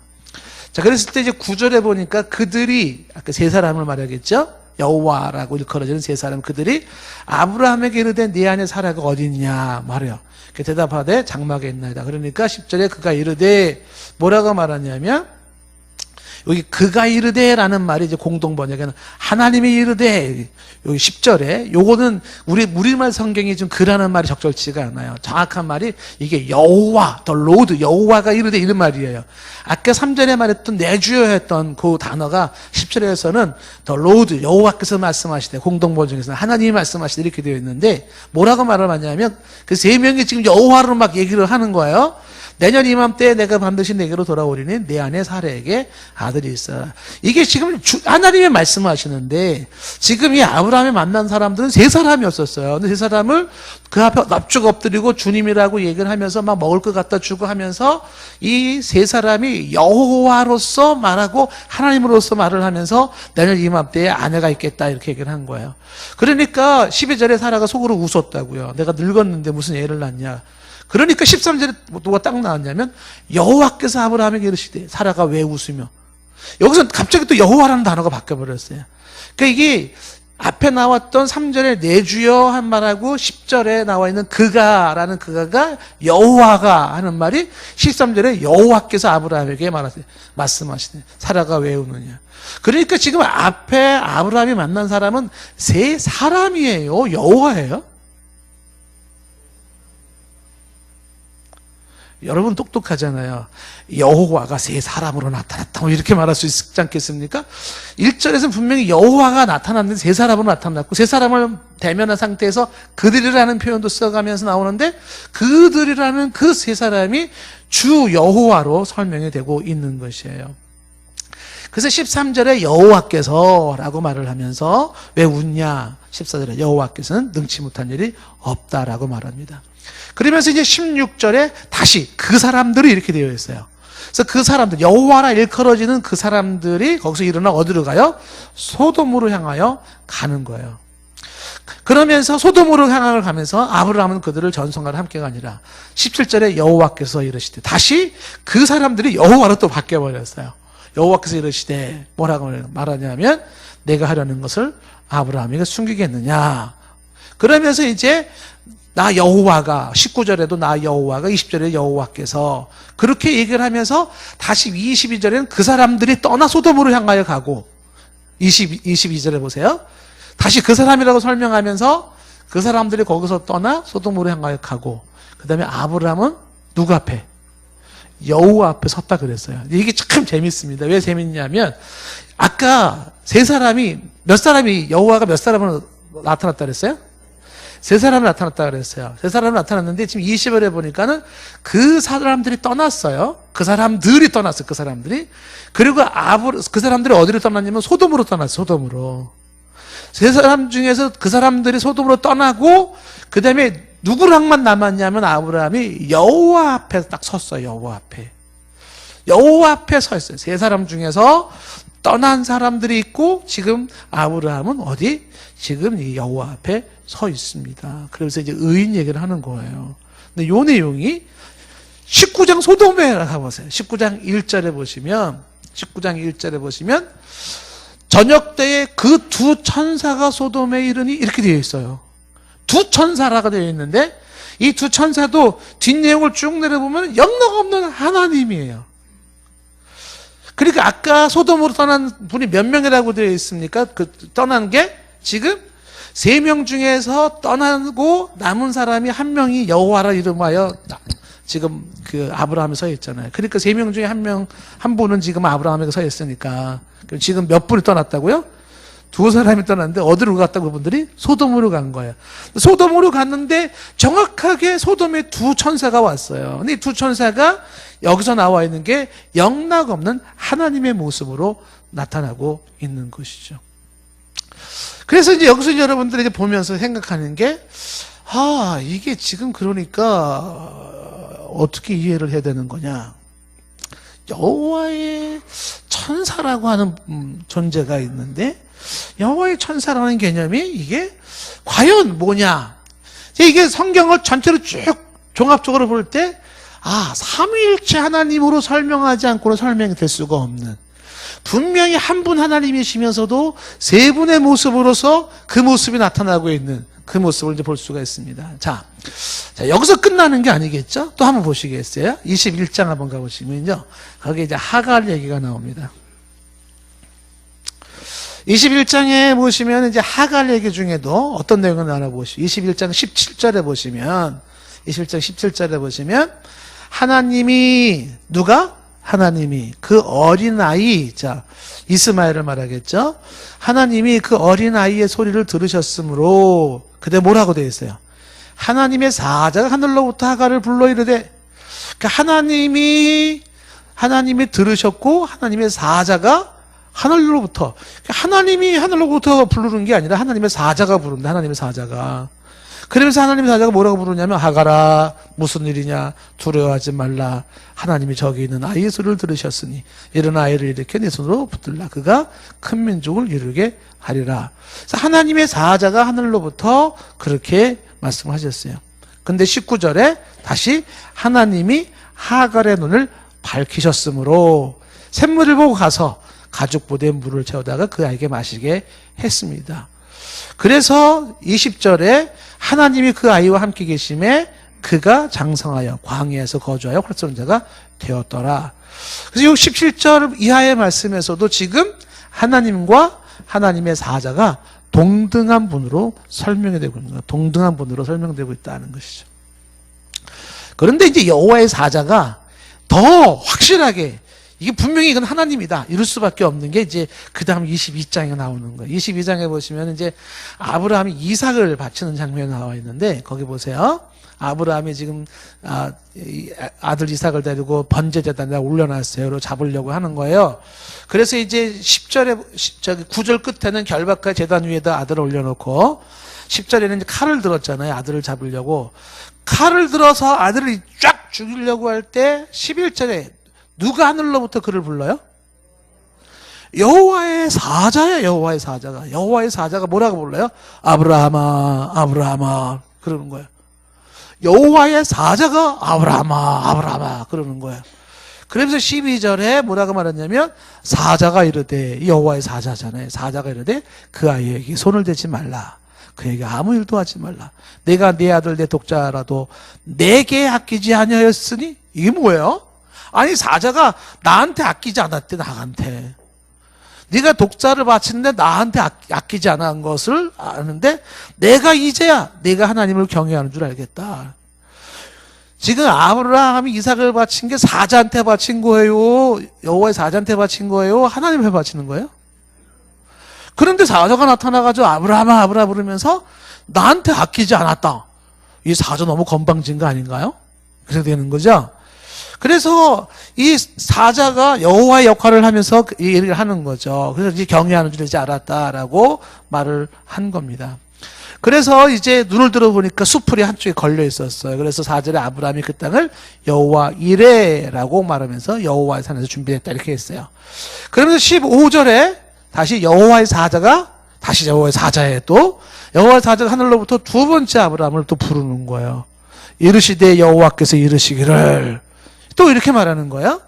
자, 그랬을 때 이제 9절에 보니까 그들이 아까 세 사람을 말하겠죠? 여호와라고 일컬어지는 세 사람, 그들이 아브라함에게 이르되 네 안에 사라가 어디 있냐 말해요. 대답하되 장막에 있나이다. 그러니까 10절에 그가 이르되 뭐라고 말하냐면, 여기 그가 이르되라는 말이 이제 공동 번역에는 하나님이 이르되, 여기 10절에 요거는 우리말 성경이 좀 그라는 말이 적절치가 않아요. 정확한 말이 이게 여호와, 더 로드, 여호와가 이르되 이런 말이에요. 아까 3절에 말했던 내 주여 했던 그 단어가 10절에서는 더 로드, 여호와께서 말씀하시되, 공동 번역에서는 하나님이 말씀하시되 이렇게 되어 있는데 뭐라고 말을 하냐면 그 세 명이 지금 여호와로 막 얘기를 하는 거예요. 내년 이맘때에 내가 반드시 내게로 돌아오리니 내 안에 사라에게 아들이 있어라. 이게 지금 하나님이 말씀하시는데 지금 이 아브라함이 만난 사람들은 세 사람이었었어요. 근데 세 사람을 그 앞에 납죽 엎드리고 주님이라고 얘기를 하면서 막 먹을 것 갖다 주고 하면서 이 세 사람이 여호와로서 말하고 하나님으로서 말을 하면서 내년 이맘때에 아내가 있겠다 이렇게 얘기를 한 거예요. 그러니까 12절에 사라가 속으로 웃었다고요. 내가 늙었는데 무슨 애를 낳냐. 그러니까 13절에 뭐가 딱 나왔냐면 여호와께서 아브라함에게 이르시되 사라가 왜 웃으며, 여기서 갑자기 또 여호와라는 단어가 바뀌어버렸어요. 그러니까 이게 앞에 나왔던 3절에 내 주여 한 말하고 10절에 나와 있는 그가라는 그가가 여호와가 하는 말이 13절에 여호와께서 아브라함에게 말씀하시네. 사라가 왜 우느냐. 그러니까 지금 앞에 아브라함이 만난 사람은 세 사람이에요. 여호와예요. 여러분 똑똑하잖아요. 여호와가 세 사람으로 나타났다. 뭐 이렇게 말할 수 있지 않겠습니까? 1절에서는 분명히 여호와가 나타났는데 세 사람으로 나타났고 세 사람을 대면한 상태에서 그들이라는 표현도 써가면서 나오는데 그들이라는 그 세 사람이 주 여호와로 설명이 되고 있는 것이에요. 그래서 13절에 여호와께서 라고 말을 하면서 왜 웃냐? 14절에 여호와께서는 능치 못한 일이 없다라고 말합니다. 그러면서 이제 16절에 다시 그 사람들이 이렇게 되어 있어요. 그래서 그 사람들, 여호와라 일컬어지는 그 사람들이 거기서 일어나 어디로 가요? 소돔으로 향하여 가는 거예요. 그러면서 소돔으로 향하여 가면서 아브라함은 그들을 전성하러 함께가 아니라 17절에 여호와께서 이르시되 다시 그 사람들이 여호와로 또 바뀌어버렸어요. 여호와께서 이르시되 뭐라고 말하냐면 내가 하려는 것을 아브라함에게 숨기겠느냐. 그러면서 이제 나 여호와가 19절에도 나 여호와가 20절에 여호와께서 그렇게 얘기를 하면서 다시 22절에는 그 사람들이 떠나 소돔으로 향하여 가고 22절에 보세요. 다시 그 사람이라고 설명하면서 그 사람들이 거기서 떠나 소돔으로 향하여 가고 그 다음에 아브라함은 누구 앞에? 여호와 앞에 섰다 그랬어요. 이게 참 재밌습니다. 왜 재밌냐면 아까 세 사람이 몇 사람이 여호와가 몇 사람으로 나타났다 그랬어요? 세 사람이 나타났다 그랬어요. 세 사람이 나타났는데 지금 20절에 보니까는 그 사람들이 떠났어요. 그 사람들이 떠났어요. 그 사람들이. 그리고 그 사람들이 어디로 떠났냐면 소돔으로 떠났어요. 소돔으로. 세 사람 중에서 그 사람들이 소돔으로 떠나고 그 다음에 누구랑만 남았냐면 아브라함이 여호와 앞에 딱 섰어요. 여호와 앞에. 여호와 앞에 서 있어요. 세 사람 중에서 떠난 사람들이 있고 지금 아브라함은 어디? 지금 이 여호와 앞에 서 있습니다. 그래서 이제 의인 얘기를 하는 거예요. 근데 요 내용이 19장 소돔에 가보세요. 19장 1절에 보시면 저녁 때에 그 두 천사가 소돔에 이르니 이렇게 되어 있어요. 두 천사라고 되어 있는데 이 두 천사도 뒷내용을 쭉 내려보면 영락없는 하나님이에요. 그러니까 아까 소돔으로 떠난 분이 몇 명이라고 되어 있습니까? 그 떠난 게 지금 3명 중에서 떠나고 남은 사람이 한 명이 여호와라 이름하여 지금 그 아브라함에 서 있잖아요. 그러니까 3명 중에 한 분은 지금 아브라함에 서 있으니까 지금 몇 분이 떠났다고요? 두 사람이 떠났는데 어디로 갔다고 그분들이? 소돔으로 간 거예요. 소돔으로 갔는데 정확하게 소돔에 두 천사가 왔어요. 근데 이 두 천사가 여기서 나와 있는 게 영락 없는 하나님의 모습으로 나타나고 있는 것이죠. 그래서 이제 여기서 여러분들이 이제 보면서 생각하는 게, 이게 지금 그러니까 어떻게 이해를 해야 되는 거냐. 여호와의 천사라고 하는 존재가 있는데, 여호와의 천사라는 개념이 이게 과연 뭐냐. 이게 성경을 전체로 쭉 종합적으로 볼 때, 삼위일체 하나님으로 설명하지 않고는 설명이 될 수가 없는, 분명히 한 분 하나님이시면서도 세 분의 모습으로서 그 모습이 나타나고 있는 그 모습을 이제 볼 수가 있습니다. 자, 여기서 끝나는 게 아니겠죠? 또 한번 보시겠어요? 21장 한번 가보시면요. 거기에 이제 하갈 얘기가 나옵니다. 21장에 보시면 이제 하갈 얘기 중에도 어떤 내용을 알아보시죠? 21장 17절에 보시면, 21장 17절에 보시면, 하나님이, 누가? 하나님이 그 어린아이, 자, 이스마엘을 말하겠죠? 하나님이 그 어린아이의 소리를 들으셨으므로, 그때 뭐라고 되어 있어요? 하나님의 사자가 하늘로부터 하갈을 불러 이르되, 그러니까 하나님이 들으셨고, 하나님의 사자가 하늘로부터, 하나님이 하늘로부터 부르는 게 아니라 하나님의 사자가 부른다, 하나님의 사자가. 그러면서 하나님의 사자가 뭐라고 부르냐면, 하갈아, 무슨 일이냐, 두려워하지 말라. 하나님이 저기 있는 아이의 소리를 들으셨으니 이런 아이를 일으켜 네 손으로 붙들라. 그가 큰 민족을 이루게 하리라. 그래서 하나님의 사자가 하늘로부터 그렇게 말씀하셨어요. 근데 19절에 다시 하나님이 하갈의 눈을 밝히셨으므로 샘물을 보고 가서 가죽 보대에 물을 채우다가 그 아이에게 마시게 했습니다. 그래서 20절에 하나님이 그 아이와 함께 계심에 그가 장성하여 광야에서 거주하여 활성한 자가 되었더라. 그래서 이 17절 이하의 말씀에서도 지금 하나님과 하나님의 사자가 동등한 분으로 설명이 되고 있는 거예요. 동등한 분으로 설명되고 있다는 것이죠. 그런데 이제 여호와의 사자가 더 확실하게 이게 분명히 이건 하나님이다 이럴 수밖에 없는 게 이제 그 다음 22장에 나오는 거예요. 22장에 보시면 이제 아브라함이 이삭을 바치는 장면이 나와 있는데 거기 보세요. 아브라함이 지금 아들 이삭을 데리고 번제제단에다 올려놨어요. 그리고 잡으려고 하는 거예요. 그래서 이제 10절에 9절 끝에는 결박과 제단 위에다 아들을 올려놓고 10절에는 이제 칼을 들었잖아요. 아들을 잡으려고. 칼을 들어서 아들을 쫙 죽이려고 할 때 11절에 누가 하늘로부터 그를 불러요? 여호와의 사자예요. 여호와의 사자가. 여호와의 사자가 뭐라고 불러요? 아브라함아, 아브라함아 그러는 거예요. 여호와의 사자가 아브라함아, 아브라함아 그러는 거예요. 그러면서 12절에 뭐라고 말했냐면 사자가 이르되, 여호와의 사자잖아요. 사자가 이르되 그 아이에게 손을 대지 말라. 그에게 아무 일도 하지 말라. 내가 네 아들 내 독자라도 내게 아끼지 아니하였으니 이게 뭐예요? 아니 사자가 나한테 아끼지 않았대. 나한테 네가 독자를 바치는데 나한테 아끼지 않은 것을 아는데 내가 이제야 내가 하나님을 경외하는 줄 알겠다. 지금 아브라함이 이삭을 바친 게 사자한테 바친 거예요? 여호와의 사자한테 바친 거예요? 하나님한테 바치는 거예요? 그런데 사자가 나타나가지고 아브라함아 아브라함 부르면서 나한테 아끼지 않았다. 이 사자 너무 건방진 거 아닌가요? 그렇게 되는 거죠. 그래서 이 사자가 여호와의 역할을 하면서 이 얘기를 하는 거죠. 그래서 이제 경외하는 줄 이제 알았다라고 말을 한 겁니다. 그래서 이제 눈을 들어보니까 수풀이 한쪽에 걸려 있었어요. 그래서 4절에 아브라함이 그 땅을 여호와 이레라고 말하면서 여호와의 산에서 준비했다 이렇게 했어요. 그러면서 15절에 다시 여호와의 사자가 다시 여호와의 사자에 또 여호와의 사자가 하늘로부터 두 번째 아브라함을 또 부르는 거예요. 이르시되 여호와께서 이르시기를 또 이렇게 말하는 거야.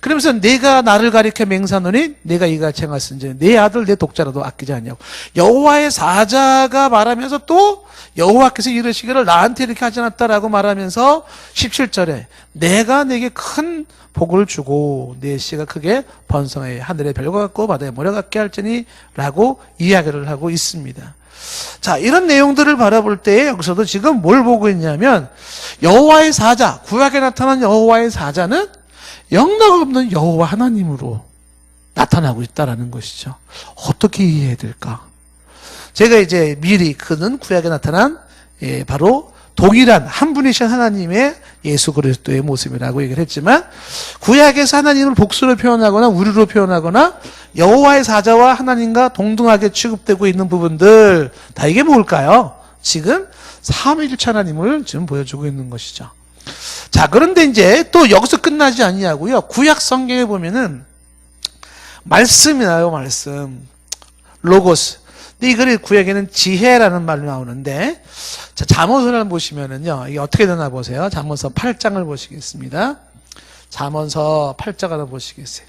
그러면서 내가 나를 가리켜 맹사노니 내가 이같이 행하신지 내 아들 내 독자라도 아끼지 않냐고. 여호와의 사자가 말하면서 또 여호와께서 이르시기를 나한테 이렇게 하지 않았다라고 말하면서 17절에 내가 내게 큰 복을 주고 내 씨가 크게 번성해 하늘의 별과 같고 바다의 모래 같게 할지니 라고 이야기를 하고 있습니다. 자, 이런 내용들을 바라볼 때 여기서도 지금 뭘 보고 있냐면 여호와의 사자, 구약에 나타난 여호와의 사자는 영락 없는 여호와 하나님으로 나타나고 있다는 것이죠. 어떻게 이해해야 될까? 제가 이제 미리 그는 구약에 나타난 바로 동일한 한 분이신 하나님의 예수 그리스도의 모습이라고 얘기를 했지만 구약에서 하나님을 복수로 표현하거나 우리로 표현하거나 여호와의 사자와 하나님과 동등하게 취급되고 있는 부분들 다 이게 뭘까요? 지금 삼위일체 하나님을 지금 보여주고 있는 것이죠. 자, 그런데 이제 또 여기서 끝나지 아니하고요. 구약 성경에 보면은 말씀이 나요. 말씀. 로고스. 근데 이걸 구약에는 지혜라는 말로 나오는데 자, 잠언서를 보시면은요. 이게 어떻게 되나 보세요. 잠언서 8장을 보시겠습니다. 잠언서 8장 하나 보시겠어요.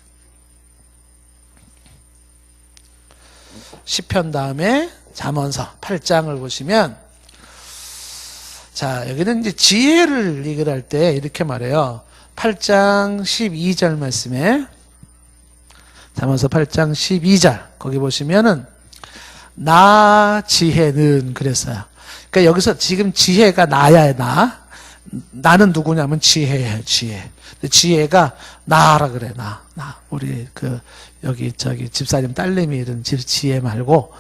시편 다음에 잠언서 8장을 보시면 자, 여기는 이제 지혜를 얘기를 할 때 이렇게 말해요. 8장 12절 말씀에 잠언서 8장 12절 거기 보시면은 나 지혜는 그랬어요. 그러니까 여기서 지금 지혜가 나야 나. 나는 누구냐면 지혜예요. 지혜. 지혜가 나라 그래. 나. 우리 여기 집사님 딸내미 이런 지혜 말고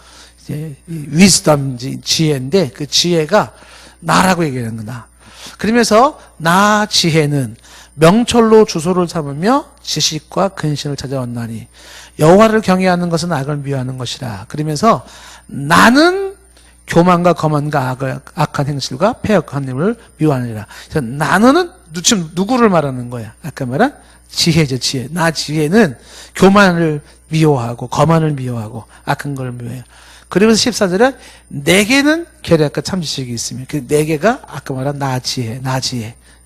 이제 위즈덤 지혜인데 그 지혜가 나라고 얘기하는 거다. 그러면서 나 지혜는 명철로 주소를 삼으며 지식과 근신을 찾아왔나니 여호와를 경외하는 것은 악을 미워하는 것이라. 그러면서 나는 교만과 거만과 악한 행실과 패역한 힘을 미워하느니라. 그래서 나는 지금 누구를 말하는 거야? 아까 말한 지혜죠. 지혜. 나 지혜는 교만을 미워하고 거만을 미워하고 악한 걸 미워해요. 그러면서 14절에 내게는 계략과 참지식이 있으며 그 내게가 아까 말한 나 지혜.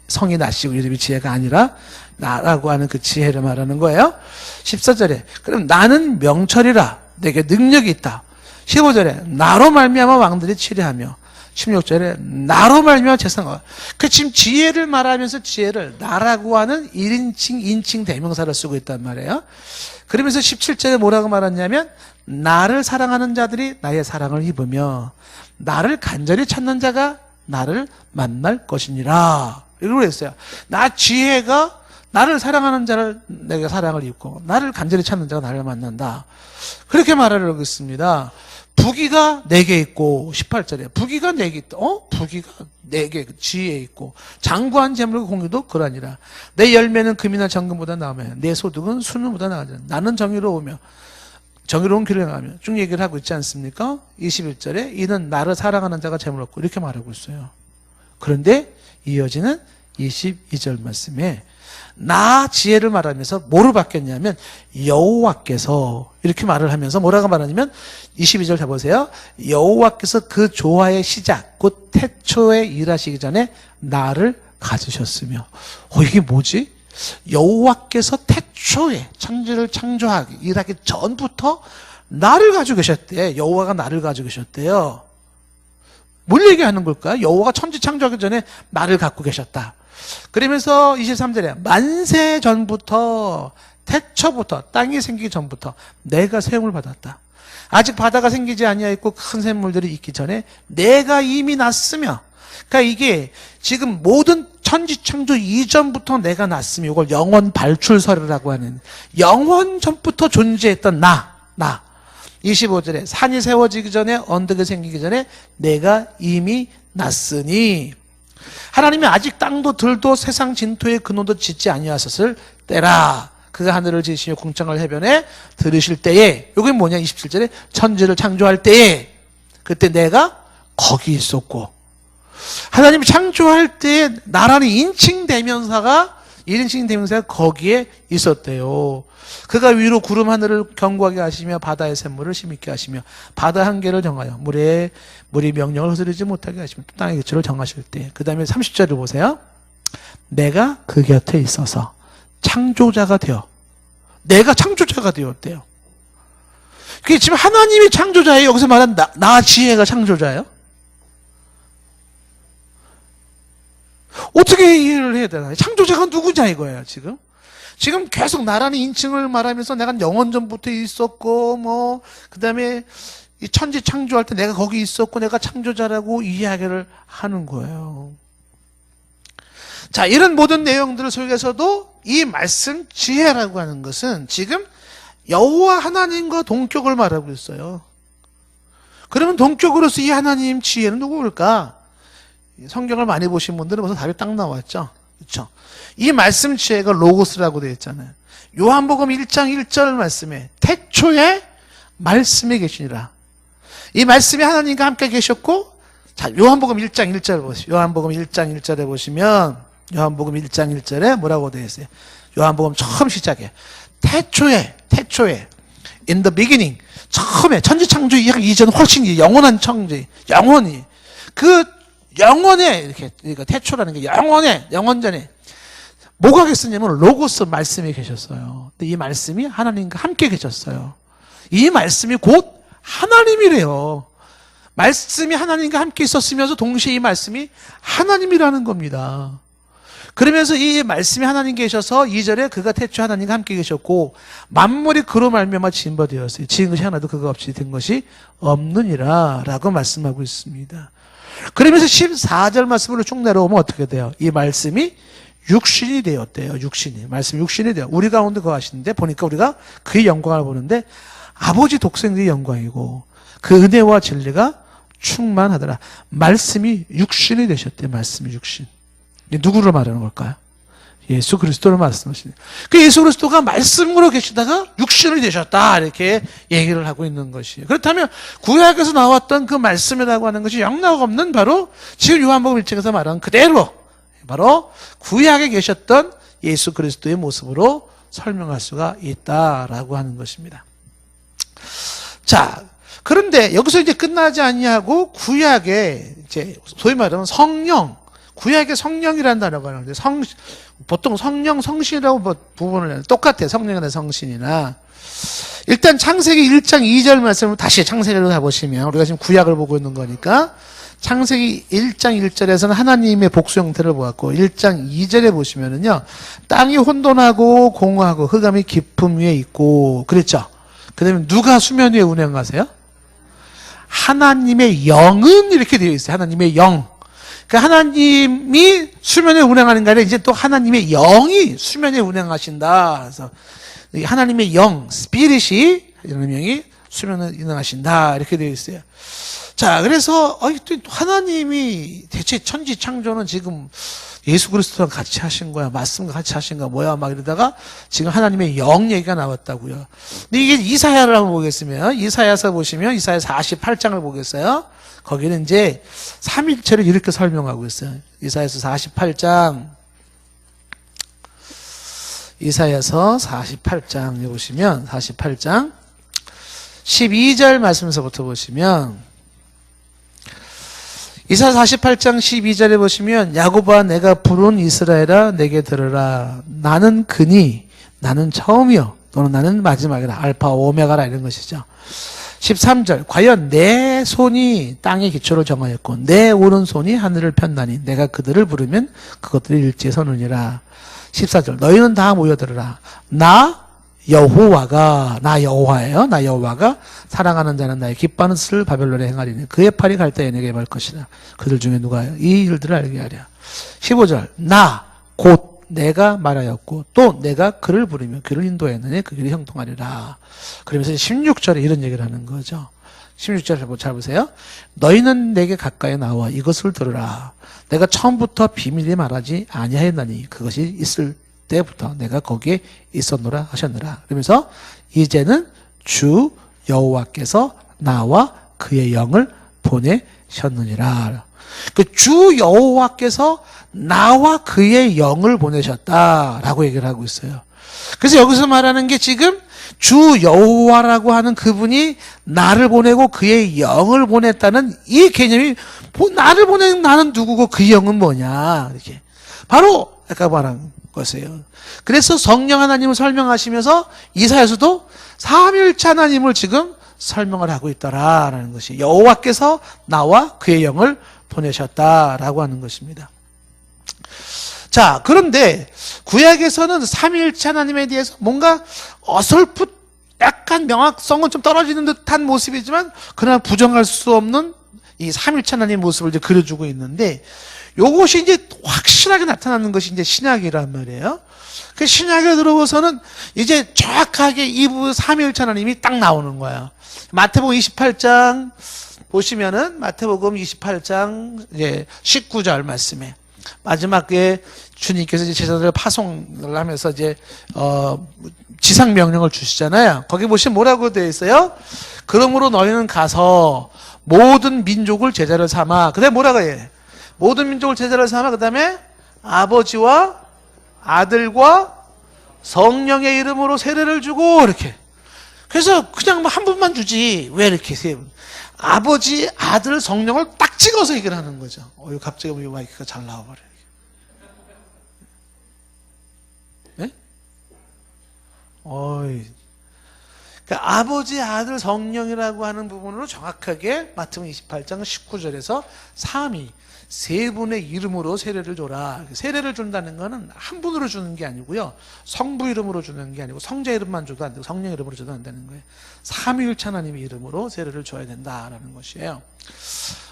성이 나시고 이름이 지혜가 아니라 나라고 하는 그 지혜를 말하는 거예요. 14절에 그럼 나는 명철이라 내게 능력이 있다. 15절에 나로 말미암아 왕들이 치리하며 16절에 나로 말미암아 재상과 그 지금 지혜를 말하면서 지혜를 나라고 하는 1인칭 인칭 대명사를 쓰고 있단 말이에요. 그러면서 17절에 뭐라고 말하냐면 나를 사랑하는 자들이 나의 사랑을 입으며 나를 간절히 찾는 자가 나를 만날 것이니라. 이러고 그랬어요. 나 지혜가 나를 사랑하는 자를 내가 사랑을 입고 나를 간절히 찾는 자가 나를 만난다. 그렇게 말하려고 했습니다. 부귀가 4개 있고 18절에 부귀가 4개 있다. 부귀가 4개 지혜에 있고 장구한 재물과 공유도 그러하니라. 내 열매는 금이나 정금보다 나으며 내 소득은 순금보다 나으리라. 나는 정의로우며 정의로운 길을 행하며 쭉 얘기를 하고 있지 않습니까? 21절에 이는 나를 사랑하는 자가 재물 얻고 이렇게 말하고 있어요. 그런데 이어지는 22절 말씀에 나 지혜를 말하면서 뭐로 바뀌었냐면 여호와께서 이렇게 말을 하면서 뭐라고 말하냐면 22절 잡으세요. 여호와께서 그 조화의 시작 곧 태초에 일하시기 전에 나를 가지셨으며 이게 뭐지? 여호와께서 태초에 천지를 창조하기 일하기 전부터 나를 가지고 계셨대. 여호와가 나를 가지고 계셨대요. 뭘 얘기하는 걸까요? 여호와가 천지 창조하기 전에 나를 갖고 계셨다. 그러면서 23절에 만세 전부터 태초부터 땅이 생기기 전부터 내가 세움을 받았다. 아직 바다가 생기지 아니하였고 큰 샘물들이 있기 전에 내가 이미 났으며 그러니까 이게 지금 모든 천지 창조 이전부터 내가 났으며 이걸 영원 발출설이라고 하는 영원 전부터 존재했던 나 25절에 산이 세워지기 전에 언덕이 생기기 전에 내가 이미 났으니 하나님이 아직 땅도 들도 세상 진토의 근원도 짓지 아니하셨을 때라. 그가 하늘을 지으시며 궁창을 해변에 들으실 때에 이게 뭐냐 27절에 천지를 창조할 때에 그때 내가 거기 있었고 하나님이 창조할 때에 나라는 인칭 대명사가 1인칭 대명사가 거기에 있었대요. 그가 위로 구름 하늘을 견고하게 하시며 바다의 샘물을 심있게 하시며 바다 한계를 정하여 물이 명령을 흐르지 못하게 하시며 땅의 기초를 정하실 때 그 다음에 30절을 보세요. 내가 그 곁에 있어서 창조자가 되어 내가 창조자가 되었대요. 그게 지금 하나님이 창조자예요. 여기서 말한 나 지혜가 창조자예요. 어떻게 이해를 해야 되나요? 창조자가 누구냐 이거예요. 지금 계속 나라는 인칭을 말하면서 내가 영원 전부터 있었고 그 다음에 이 천지 창조할 때 내가 거기 있었고 내가 창조자라고 이야기를 하는 거예요. 자, 이런 모든 내용들 속에서도 이 말씀 지혜라고 하는 것은 지금 여호와 하나님과 동격을 말하고 있어요. 그러면 동격으로서 이 하나님 지혜는 누구일까? 성경을 많이 보신 분들은 벌써 답이 딱 나왔죠. 그렇죠? 이 말씀 지혜가 로고스라고 되어 있잖아요. 요한복음 1장 1절 말씀에 태초에 말씀이 계시니라. 이 말씀이 하나님과 함께 계셨고 자, 요한복음 1장 1절을 보시죠. 요한복음 1장 1절에 보시면 요한복음 1장 1절에 뭐라고 되어 있어요? 요한복음 처음 시작에 태초에 in the beginning 처음에 천지 창조 이전 훨씬 영원한 창조 영원히 그 영원에 이렇게 태초라는 게 영원전에 뭐가 계셨냐면 로고스 말씀이 계셨어요. 근데 이 말씀이 하나님과 함께 계셨어요. 이 말씀이 곧 하나님이래요. 말씀이 하나님과 함께 있었으면서 동시에 이 말씀이 하나님이라는 겁니다. 그러면서 이 말씀이 하나님 계셔서 2절에 그가 태초 하나님과 함께 계셨고 만물이 그로 말미암아 지은 바 되었어요. 지은 것이 하나도 그가 없이 된 것이 없느니라 라고 말씀하고 있습니다. 그러면서 14절 말씀으로 쭉 내려오면 어떻게 돼요? 이 말씀이 육신이 되었대요. 말씀이 육신이 되어 우리 가운데 거하시는데 보니까 우리가 그의 영광을 보는데 아버지 독생자의 영광이고 그 은혜와 진리가 충만하더라. 말씀이 육신이 되셨대요. 말씀이 육신. 누구를 말하는 걸까요? 예수 그리스도를 말씀하시네요. 그 예수 그리스도가 말씀으로 계시다가 육신이 되셨다 이렇게 얘기를 하고 있는 것이에요. 그렇다면 구약에서 나왔던 그 말씀이라고 하는 것이 영락 없는 바로 지금 요한복음 1장에서 말한 그대로 바로 구약에 계셨던 예수 그리스도의 모습으로 설명할 수가 있다라고 하는 것입니다. 자, 그런데 여기서 이제 끝나지 아니하고 구약에 이제 소위 말하면 성령, 구약의 성령이라는 단어가 나오는데 보통 성령, 성신이라고 부분을 똑같아요. 성령이나 성신이나. 일단 창세기 1장 2절 말씀을 다시 창세기로 가보시면, 우리가 지금 구약을 보고 있는 거니까 창세기 1장 1절에서는 하나님의 복수 형태를 보았고, 1장 2절에 보시면은요, 땅이 혼돈하고 공허하고 흑암이 깊음 위에 있고 그랬죠. 그 다음에 누가 수면 위에 운행하세요? 하나님의 영은 이렇게 되어 있어요. 하나님의 영. 그러니까 하나님이 수면에 운행하는 게 아니라 이제 또 하나님의 영이 수면에 운행하신다. 그래서 하나님의 영, 스피릿이, 이런 명이 수면에 운행하신다. 이렇게 되어 있어요. 자, 그래서 또 하나님이 대체 천지 창조는 지금 예수 그리스도랑 같이 하신 거야, 말씀과 같이 하신 거야, 뭐야, 막 이러다가 지금 하나님의 영 얘기가 나왔다고요. 근데 이게 이사야를 한번 보겠으면, 이사야서 보시면 이사야 48장을 보겠어요. 거기는 이제 삼일체를 이렇게 설명하고 있어요. 이사야서 48장, 이사야서 48장에 보시면 48장 12절 말씀서부터 보시면, 이사야 48장 12절에 보시면, 야곱아 내가 부른 이스라엘아 내게 들으라. 나는 그니 나는 처음이요 또는 나는 마지막이라. 알파 오메가라, 이런 것이죠. 13절 과연 내 손이 땅의 기초를 정하였고 내 오른손이 하늘을 폈나니 내가 그들을 부르면 그것들이 일제에 서느니라. 14절 너희는 다 모여들으라. 나 여호와가, 나 여호와예요. 나 여호와가 사랑하는 자는 나의 기뻐하는 뜻을 바벨론에 행하리니 그의 팔이 갈 때에 내게 임할 것이라. 그들 중에 누가요? 이 일들을 알게 하랴. 15절 나 곧 내가 말하였고 또 내가 그를 부르며 그를 인도했느니 그 길이 형통하리라. 그러면서 16절에 이런 얘기를 하는 거죠. 16절 잘 보세요. 너희는 내게 가까이 나와 이것을 들으라. 내가 처음부터 비밀히 말하지 아니하였나니 그것이 있을 때부터 내가 거기에 있었노라 하셨노라. 그러면서 이제는 주 여호와께서 나와 그의 영을 보내셨느니라. 그 주 여호와께서 나와 그의 영을 보내셨다라고 얘기를 하고 있어요. 그래서 여기서 말하는 게 지금 주 여호와라고 하는 그분이 나를 보내고 그의 영을 보냈다는 이 개념이, 나를 보내는 나는 누구고 그 영은 뭐냐, 이렇게 바로 아까 말한 것이에요. 그래서 성령 하나님을 설명하시면서 이사야서도 삼위일체 하나님을 지금 설명을 하고 있더라라는 것이, 여호와께서 나와 그의 영을 보내셨다라고 하는 것입니다. 자, 그런데 구약에서는 삼위일체 하나님에 대해서 뭔가 어설프, 약간 명확성은 좀 떨어지는 듯한 모습이지만 그러나 부정할 수 없는 이 삼위일체 하나님의 모습을 이제 그려주고 있는데, 요것이 이제 확실하게 나타나는 것이 이제 신약이란 말이에요. 그 신약에 들어오서는 이제 정확하게 이 삼위일체 하나님이 딱 나오는 거예요. 마태복음 28장 보시면은, 마태복음 28장 이제 19절 말씀에 마지막에 주님께서 이제 제자들을 파송을 하면서 이제 지상 명령을 주시잖아요. 거기 보시면 뭐라고 되어 있어요? 그러므로 너희는 가서 모든 민족을 제자를 삼아. 그다음에 뭐라고 해? 모든 민족을 제자를 삼아. 그다음에 아버지와 아들과 성령의 이름으로 세례를 주고, 이렇게. 그래서 그냥 뭐 한 분만 주지 왜 이렇게 세 분? 아버지, 아들, 성령을 딱 찍어서 얘기를 하는 거죠. 갑자기 이 마이크가 잘 나와버려요. 네? 그러니까 아버지, 아들, 성령이라고 하는 부분으로 정확하게 마태복음 28장 19절에서 삼위, 세 분의 이름으로 세례를 줘라. 세례를 준다는 것은 한 분으로 주는 게 아니고요, 성부 이름으로 주는 게 아니고 성자 이름만 줘도 안 되고 성령 이름으로 줘도 안 되는 거예요. 삼위일체 하나님의 이름으로 세례를 줘야 된다라는 것이에요.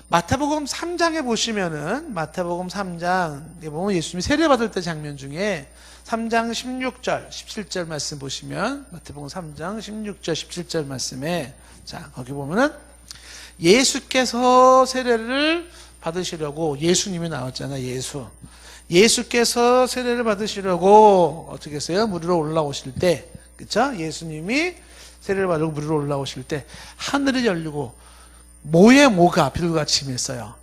마태복음 3장에 보시면은, 마태복음 3장에 보면 예수님이 세례 받을 때 장면 중에 3장 16절 17절 말씀 보시면, 마태복음 3장 16절 17절 말씀에, 자, 거기 보면은 예수께서 세례를 받으시려고, 예수님이 나왔잖아요. 예수께서 세례를 받으시려고 어떻게 했어요? 물 위로 올라오실 때, 그쵸? 예수님이 세례를 받으려고 물 위로 올라오실 때 하늘이 열리고 모의 모가 비둘기같이 임했어요.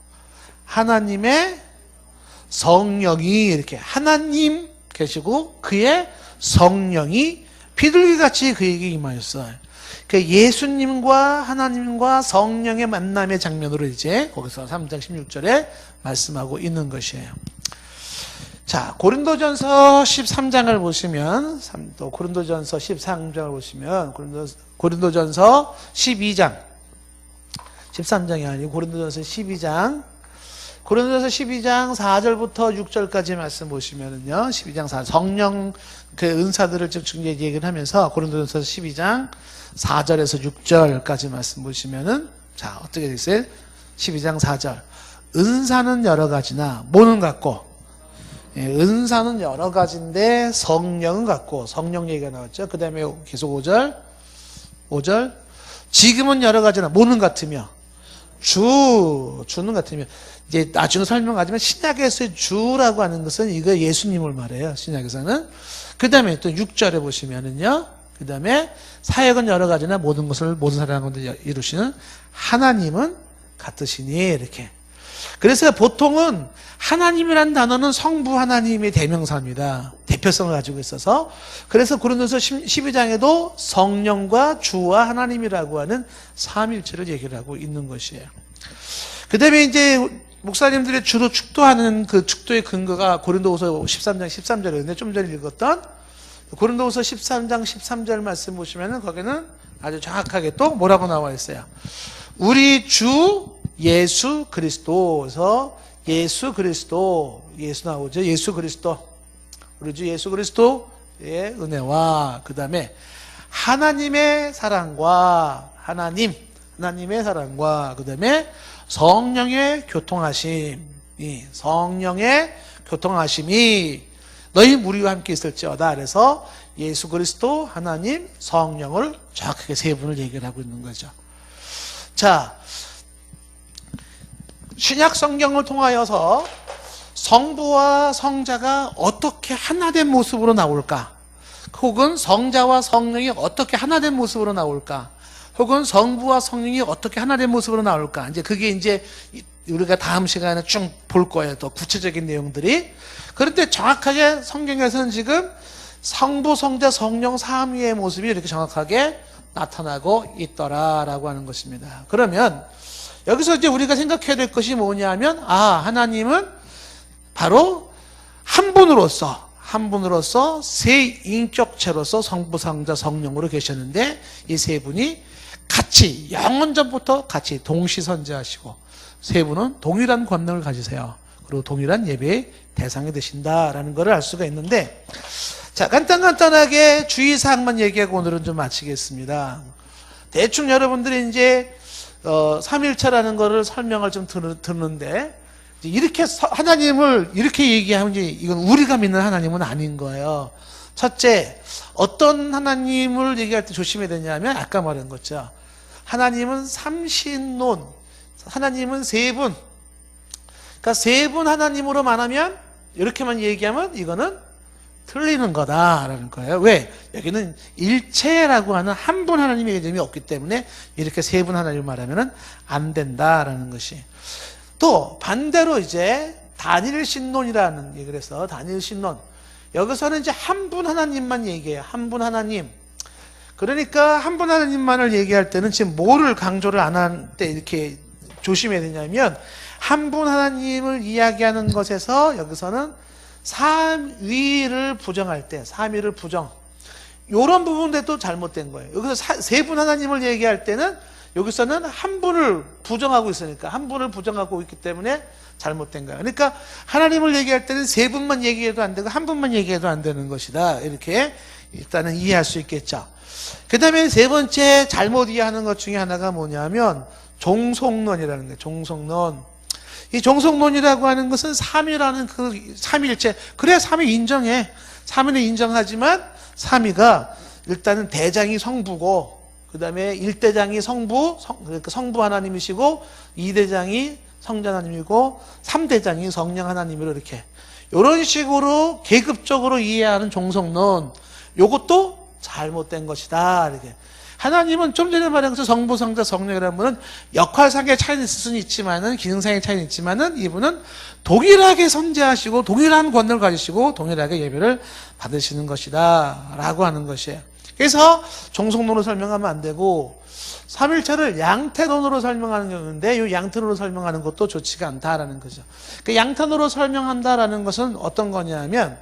하나님의 성령이, 이렇게 하나님 계시고 그의 성령이 비둘기같이 그에게 임하였어요. 그 예수님과 하나님과 성령의 만남의 장면으로 이제 거기서 3장 16절에 말씀하고 있는 것이에요. 자, 고린도전서 13장을 보시면, 또 고린도전서 13장을 보시면, 고린도전서 12장, 13장이 아니고 고린도전서 12장, 고린도전서 12장 4절부터 6절까지 말씀 보시면은요, 12장 4절, 성령 그 은사들을 좀 얘기를 하면서 고린도전서 12장 4절에서 6절까지 말씀 보시면은, 자, 어떻게 되어 있어요? 12장 4절. 은사는 여러 가지나, 뭐는 같고, 예, 은사는 여러 가지인데 성령은 같고, 성령 얘기가 나왔죠. 그 다음에 계속 5절. 지금은 여러 가지나, 뭐는 같으며, 주는 같으며, 이제 나중에 설명하지만 신약에서의 주라고 하는 것은 이거 예수님을 말해요. 신약에서는. 그 다음에 또 6절에 보시면은요, 그 다음에 사역은 여러 가지나 모든 것을 모든 사람 가운데 이루시는 하나님은 같으시니, 이렇게. 그래서 보통은 하나님이라는 단어는 성부 하나님의 대명사입니다. 대표성을 가지고 있어서. 그래서 고린도서 12장에도 성령과 주와 하나님이라고 하는 삼일체를 얘기를 하고 있는 것이에요. 그 다음에 이제 목사님들이 주로 축도하는 그 축도의 근거가 고린도후서 13장 13절이었는데, 좀 전에 읽었던 고린도후서 13장 13절 말씀 보시면은 거기는 아주 정확하게 또 뭐라고 나와 있어요. 우리 주 예수 그리스도에서 예수 나오죠. 예수 그리스도, 우리 주 예수 그리스도의 은혜와, 그 다음에 하나님의 사랑과, 하나님의 사랑과, 그 다음에 성령의 교통하심이 너희 무리와 함께 있을지어다. 그래서 예수 그리스도, 하나님, 성령을 정확하게 세 분을 얘기를 하고 있는 거죠. 자, 신약 성경을 통하여서 성부와 성자가 어떻게 하나된 모습으로 나올까? 혹은 성자와 성령이 어떻게 하나된 모습으로 나올까? 혹은 성부와 성령이 어떻게 하나된 모습으로 나올까? 이제 그게 이제 우리가 다음 시간에 쭉 볼 거예요. 더 구체적인 내용들이. 그런데 정확하게 성경에서는 지금 성부, 성자, 성령 삼위의 모습이 이렇게 정확하게 나타나고 있더라라고 하는 것입니다. 그러면 여기서 이제 우리가 생각해야 될 것이 뭐냐면, 하나님은 바로 한 분으로서 세 인격체로서 성부, 성자, 성령으로 계셨는데, 이 세 분이 같이 영원전부터 같이 동시선지하시고, 세 분은 동일한 권능을 가지세요. 그리고 동일한 예배의 대상이 되신다라는 것을 알 수가 있는데, 자, 간단하게 주의사항만 얘기하고 오늘은 좀 마치겠습니다. 대충 여러분들이 이제 삼일체라는 거를 설명을 좀 듣는데, 이렇게 하나님을 이렇게 얘기하면 이건 우리가 믿는 하나님은 아닌 거예요. 첫째, 어떤 하나님을 얘기할 때 조심해야 되냐면, 아까 말한 거죠. 하나님은 삼신론, 하나님은 세 분. 그러니까 세 분 하나님으로 말하면, 이렇게만 얘기하면 이거는 틀리는 거다라는 거예요. 왜? 여기는 일체라고 하는 한 분 하나님의 개념이 없기 때문에 이렇게 세 분 하나님을 말하면 안 된다라는 것이. 또 반대로 이제 단일신론이라는 얘기를 해서, 단일신론, 여기서는 이제 한 분 하나님만 얘기해요. 한 분 하나님. 그러니까 한 분 하나님만을 얘기할 때는 지금 뭐를 강조를 안 할 때 이렇게 조심해야 되냐면, 한 분 하나님을 이야기하는 것에서 여기서는 삼위를 부정할 때, 삼위를 부정, 이런 부분들도 잘못된 거예요. 여기서 세 분 하나님을 얘기할 때는 여기서는 한 분을 부정하고 있으니까, 한 분을 부정하고 있기 때문에 잘못된 거예요. 그러니까 하나님을 얘기할 때는 세 분만 얘기해도 안 되고 한 분만 얘기해도 안 되는 것이다, 이렇게 일단은 이해할 수 있겠죠. 그 다음에 세 번째 잘못 이해하는 것 중에 하나가 뭐냐면 종속론이라는 거예요. 종속론. 이 종속론이라고 하는 것은 삼위라는 그 삼위일체, 그래 삼위 인정해, 삼위는 인정하지만 삼위가 일단은 대장이 성부고, 그 다음에 1대장이 그러니까 성부 하나님이시고, 2대장이 성자 하나님이고, 3대장이 성령 하나님으로, 이렇게 이런 식으로 계급적으로 이해하는 종속론, 요것도 잘못된 것이다, 이렇게. 하나님은 좀 전에 말한 것처럼 성부, 성자, 성령이라는 분은 역할상의 차이는 있을 수는 있지만은, 기능상의 차이는 있지만은, 이분은 동일하게 선지하시고 동일한 권능을 가지시고 동일하게 예배를 받으시는 것이다 라고 하는 것이에요. 그래서 종속론을 설명하면 안 되고, 삼일체를 양태론으로 설명하는 경우인데 이 양태론으로 설명하는 것도 좋지가 않다라는 거죠. 그 양태론으로 설명한다라는 것은 어떤 거냐면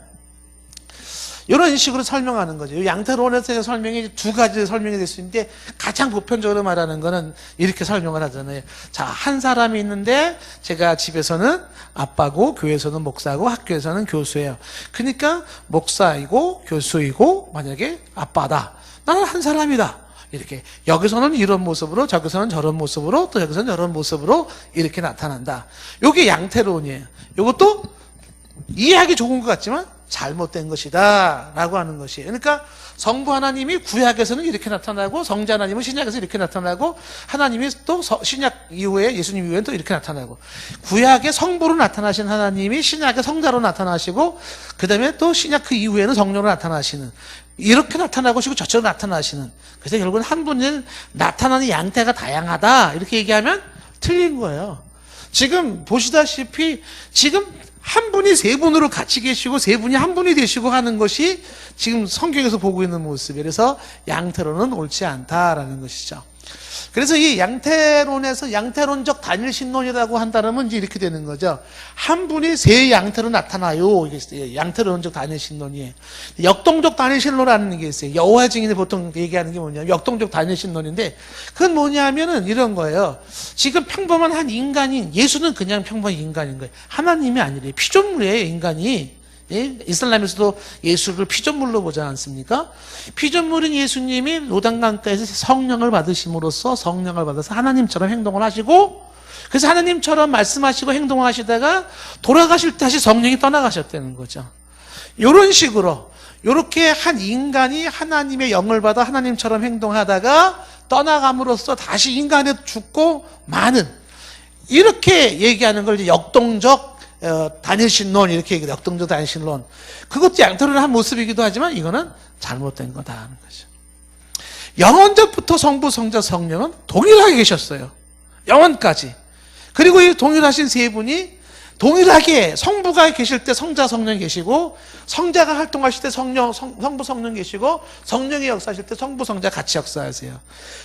이런 식으로 설명하는 거죠. 양태론에서의 설명이 두 가지 설명이 될 수 있는데 가장 보편적으로 말하는 거는 이렇게 설명을 하잖아요. 자, 한 사람이 있는데 제가 집에서는 아빠고 교회에서는 목사고 학교에서는 교수예요. 그러니까 목사이고 교수이고 만약에 아빠다. 나는 한 사람이다. 이렇게 여기서는 이런 모습으로 저기서는 저런 모습으로 또 여기서는 저런 모습으로 이렇게 나타난다. 이게 양태론이에요. 이것도 이해하기 좋은 것 같지만 잘못된 것이다 라고 하는 것이에요. 그러니까 성부 하나님이 구약에서는 이렇게 나타나고 성자 하나님은 신약에서 이렇게 나타나고 하나님이 또 신약 이후에 예수님 이후에는 또 이렇게 나타나고 구약의 성부로 나타나신 하나님이 신약의 성자로 나타나시고 그 다음에 또 신약 그 이후에는 성령으로 나타나시는 이렇게 나타나고 싶고 저쪽으로 나타나시는 그래서 결국은 한 분은 나타나는 양태가 다양하다 이렇게 얘기하면 틀린 거예요. 지금 보시다시피 지금 한 분이 세 분으로 같이 계시고 세 분이 한 분이 되시고 하는 것이 지금 성경에서 보고 있는 모습이에요. 그래서 양태론은 옳지 않다라는 것이죠. 그래서 이 양태론에서 양태론적 단일신론이라고 한다면 이제 이렇게 되는 거죠. 한 분이 세 양태로 나타나요. 이게 양태론적 단일신론이에요. 역동적 단일신론이라는 게 있어요. 여호와 증인이 보통 얘기하는 게 뭐냐면 역동적 단일신론인데 그건 뭐냐면은 이런 거예요. 지금 평범한 한 인간인 예수는 그냥 평범한 인간인 거예요. 하나님이 아니래요. 피조물이에요, 인간이. 예? 이슬람에서도 예수를 피조물로 보지 않습니까? 피조물인 예수님이 요단강가에서 성령을 받으심으로써 성령을 받아서 하나님처럼 행동을 하시고 그래서 하나님처럼 말씀하시고 행동하시다가 돌아가실 때 다시 성령이 떠나가셨다는 거죠. 이런 식으로 이렇게 한 인간이 하나님의 영을 받아 하나님처럼 행동하다가 떠나감으로써 다시 인간에 죽고 마는 이렇게 얘기하는 걸 이제 역동적 단일신론 이렇게 얘기해요. 역동적 단일신론. 그것도 양태론의 한 모습이기도 하지만 이거는 잘못된 거다 하는 거죠. 영원전부터 성부, 성자, 성령은 동일하게 계셨어요. 영원까지. 그리고 이 동일하신 세 분이 동일하게 성부가 계실 때 성자, 성령이 계시고 성자가 활동하실 때 성부, 성령 계시고 성령이 역사하실 때 성부, 성자 같이 역사하세요.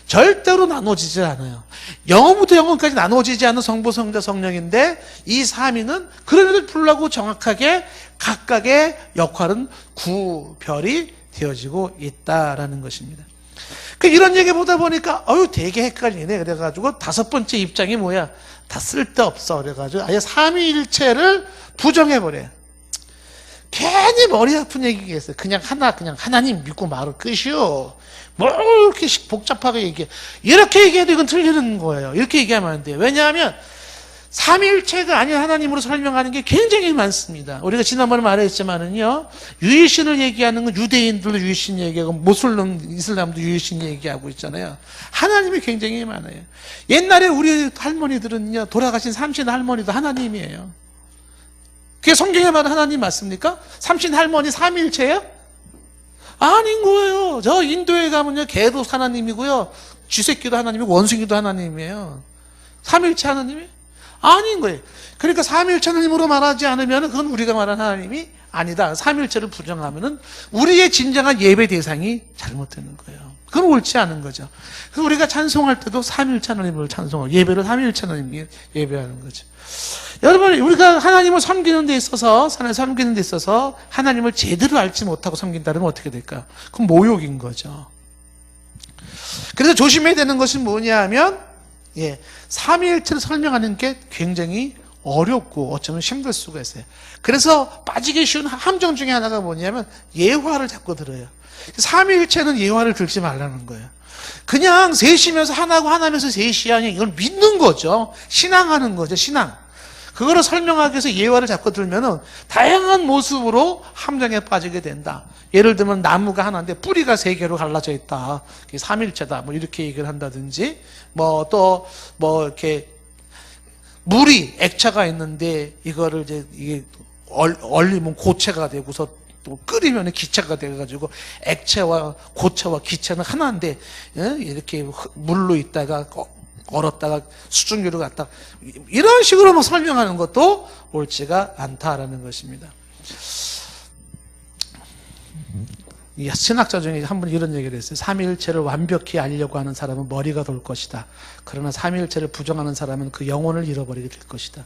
절대로 나눠지지 않아요. 영원부터 영원까지 나눠지지 않은 성부, 성자, 성령인데 이 삼위는 그럼에도 불구하고 정확하게 각각의 역할은 구별이 되어지고 있다라는 것입니다. 이런 얘기 보다 보니까 되게 헷갈리네. 그래가지고 다섯 번째 입장이 뭐야? 다 쓸데없어. 그래가지고 아예 삼위일체를 부정해버려요. 괜히 머리 아픈 얘기가 있어요. 그냥 하나님 믿고 말을 끝이요. 뭘 이렇게 복잡하게 얘기해. 이렇게 얘기해도 이건 틀리는 거예요. 이렇게 얘기하면 안 돼요. 왜냐하면 삼위일체가 아닌 하나님으로 설명하는 게 굉장히 많습니다. 우리가 지난번에 말했지만은요, 유일신을 얘기하는 건 유대인들도 유일신 얘기하고, 모슬림, 이슬람도 유일신 얘기하고 있잖아요. 하나님이 굉장히 많아요. 옛날에 우리 할머니들은요, 돌아가신 삼신 할머니도 하나님이에요. 그게 성경에 말하는 하나님 맞습니까? 삼신 할머니 삼위일체예요? 아닌 거예요. 저 인도에 가면요, 개도 하나님이고요, 쥐새끼도 하나님이고, 원숭이도 하나님이에요. 삼위일체 하나님이? 아닌 거예요. 그러니까 삼위일체 하나님으로 말하지 않으면 그건 우리가 말하는 하나님이 아니다. 삼위일체를 부정하면은 우리의 진정한 예배 대상이 잘못되는 거예요. 그건 옳지 않은 거죠. 그래서 우리가 찬송할 때도 삼위일체 하나님을 찬송하고 예배를 삼위일체 하나님 예배하는 거죠. 여러분, 우리가 하나님을 섬기는 데 있어서 하나님을 제대로 알지 못하고 섬긴다면 어떻게 될까요? 그건 모욕인 거죠. 그래서 조심해야 되는 것은 뭐냐 하면 삼위일체를 설명하는 게 굉장히 어렵고 어쩌면 힘들 수가 있어요. 그래서 빠지기 쉬운 함정 중에 하나가 뭐냐면 예화를 자꾸 들어요. 삼위일체는 예화를 들지 말라는 거예요. 그냥 셋이면서 하나고 하나면서 셋이 아니야. 이걸 믿는 거죠. 신앙하는 거죠. 신앙. 그거를 설명하기 위해서 예화를 자꾸 들면은 다양한 모습으로 함정에 빠지게 된다. 예를 들면 나무가 하나인데 뿌리가 세 개로 갈라져 있다. 그게 삼일체다. 뭐 이렇게 얘기를 한다든지, 이렇게 물이 액체가 있는데 이거를 이게 얼리면 고체가 되고서 또 끓이면 기체가 돼가지고 액체와 고체와 기체는 하나인데 이렇게 물로 있다가 얼었다가 수증기로 갔다 이런 식으로 설명하는 것도 옳지가 않다라는 것입니다. 이 신학자 중에 한 분이 이런 얘기를 했어요. 삼위일체를 완벽히 알려고 하는 사람은 머리가 돌 것이다. 그러나 삼위일체를 부정하는 사람은 그 영혼을 잃어버리게 될 것이다.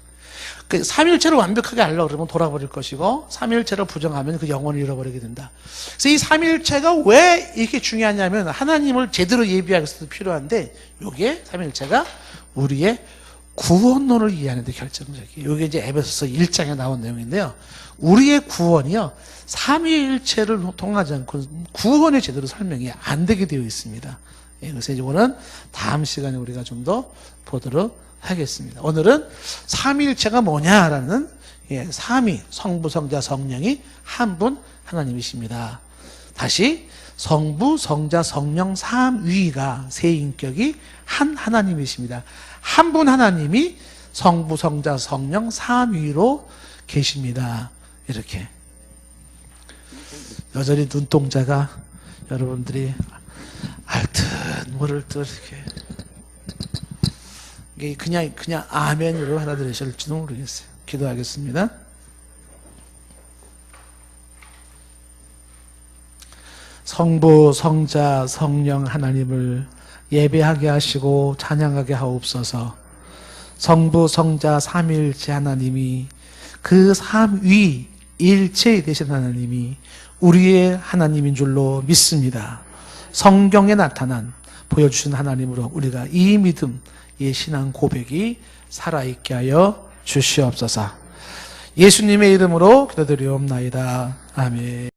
그 삼위일체를 완벽하게 알려고 그러면 돌아버릴 것이고, 삼위일체를 부정하면 그 영혼을 잃어버리게 된다. 그래서 이 삼위일체가 왜 이렇게 중요하냐면 하나님을 제대로 예비하기 위해서도 필요한데, 요게 삼위일체가 우리의 구원론을 이해하는 데 결정적이에요. 이게 이제 에베소서 1장에 나온 내용인데요. 우리의 구원이요, 삼위일체를 통하지 않고 구원의 제대로 설명이 안 되게 되어 있습니다. 그래서 이거는 다음 시간에 우리가 좀 더 보도록 하겠습니다. 오늘은 삼위일체가 뭐냐라는, 삼위, 성부, 성자, 성령이 한 분 하나님이십니다. 다시 성부, 성자, 성령 삼위가 세 인격이 한 하나님이십니다. 한 분 하나님이 성부, 성자, 성령 삼위로 계십니다. 이렇게 여전히 눈동자가 여러분들이 알듯 모를 듯 이렇게, 이게 그냥 아멘으로 받아들이실지도 모르겠어요. 기도하겠습니다. 성부, 성자, 성령 하나님을 예배하게 하시고 찬양하게 하옵소서. 성부, 성자, 삼위일체 하나님이, 그 삼위 일체 되신 하나님이 우리의 하나님인 줄로 믿습니다. 성경에 나타난 보여주신 하나님으로 우리가 이 믿음, 이 신앙 고백이 살아있게 하여 주시옵소서. 예수님의 이름으로 기도드리옵나이다. 아멘.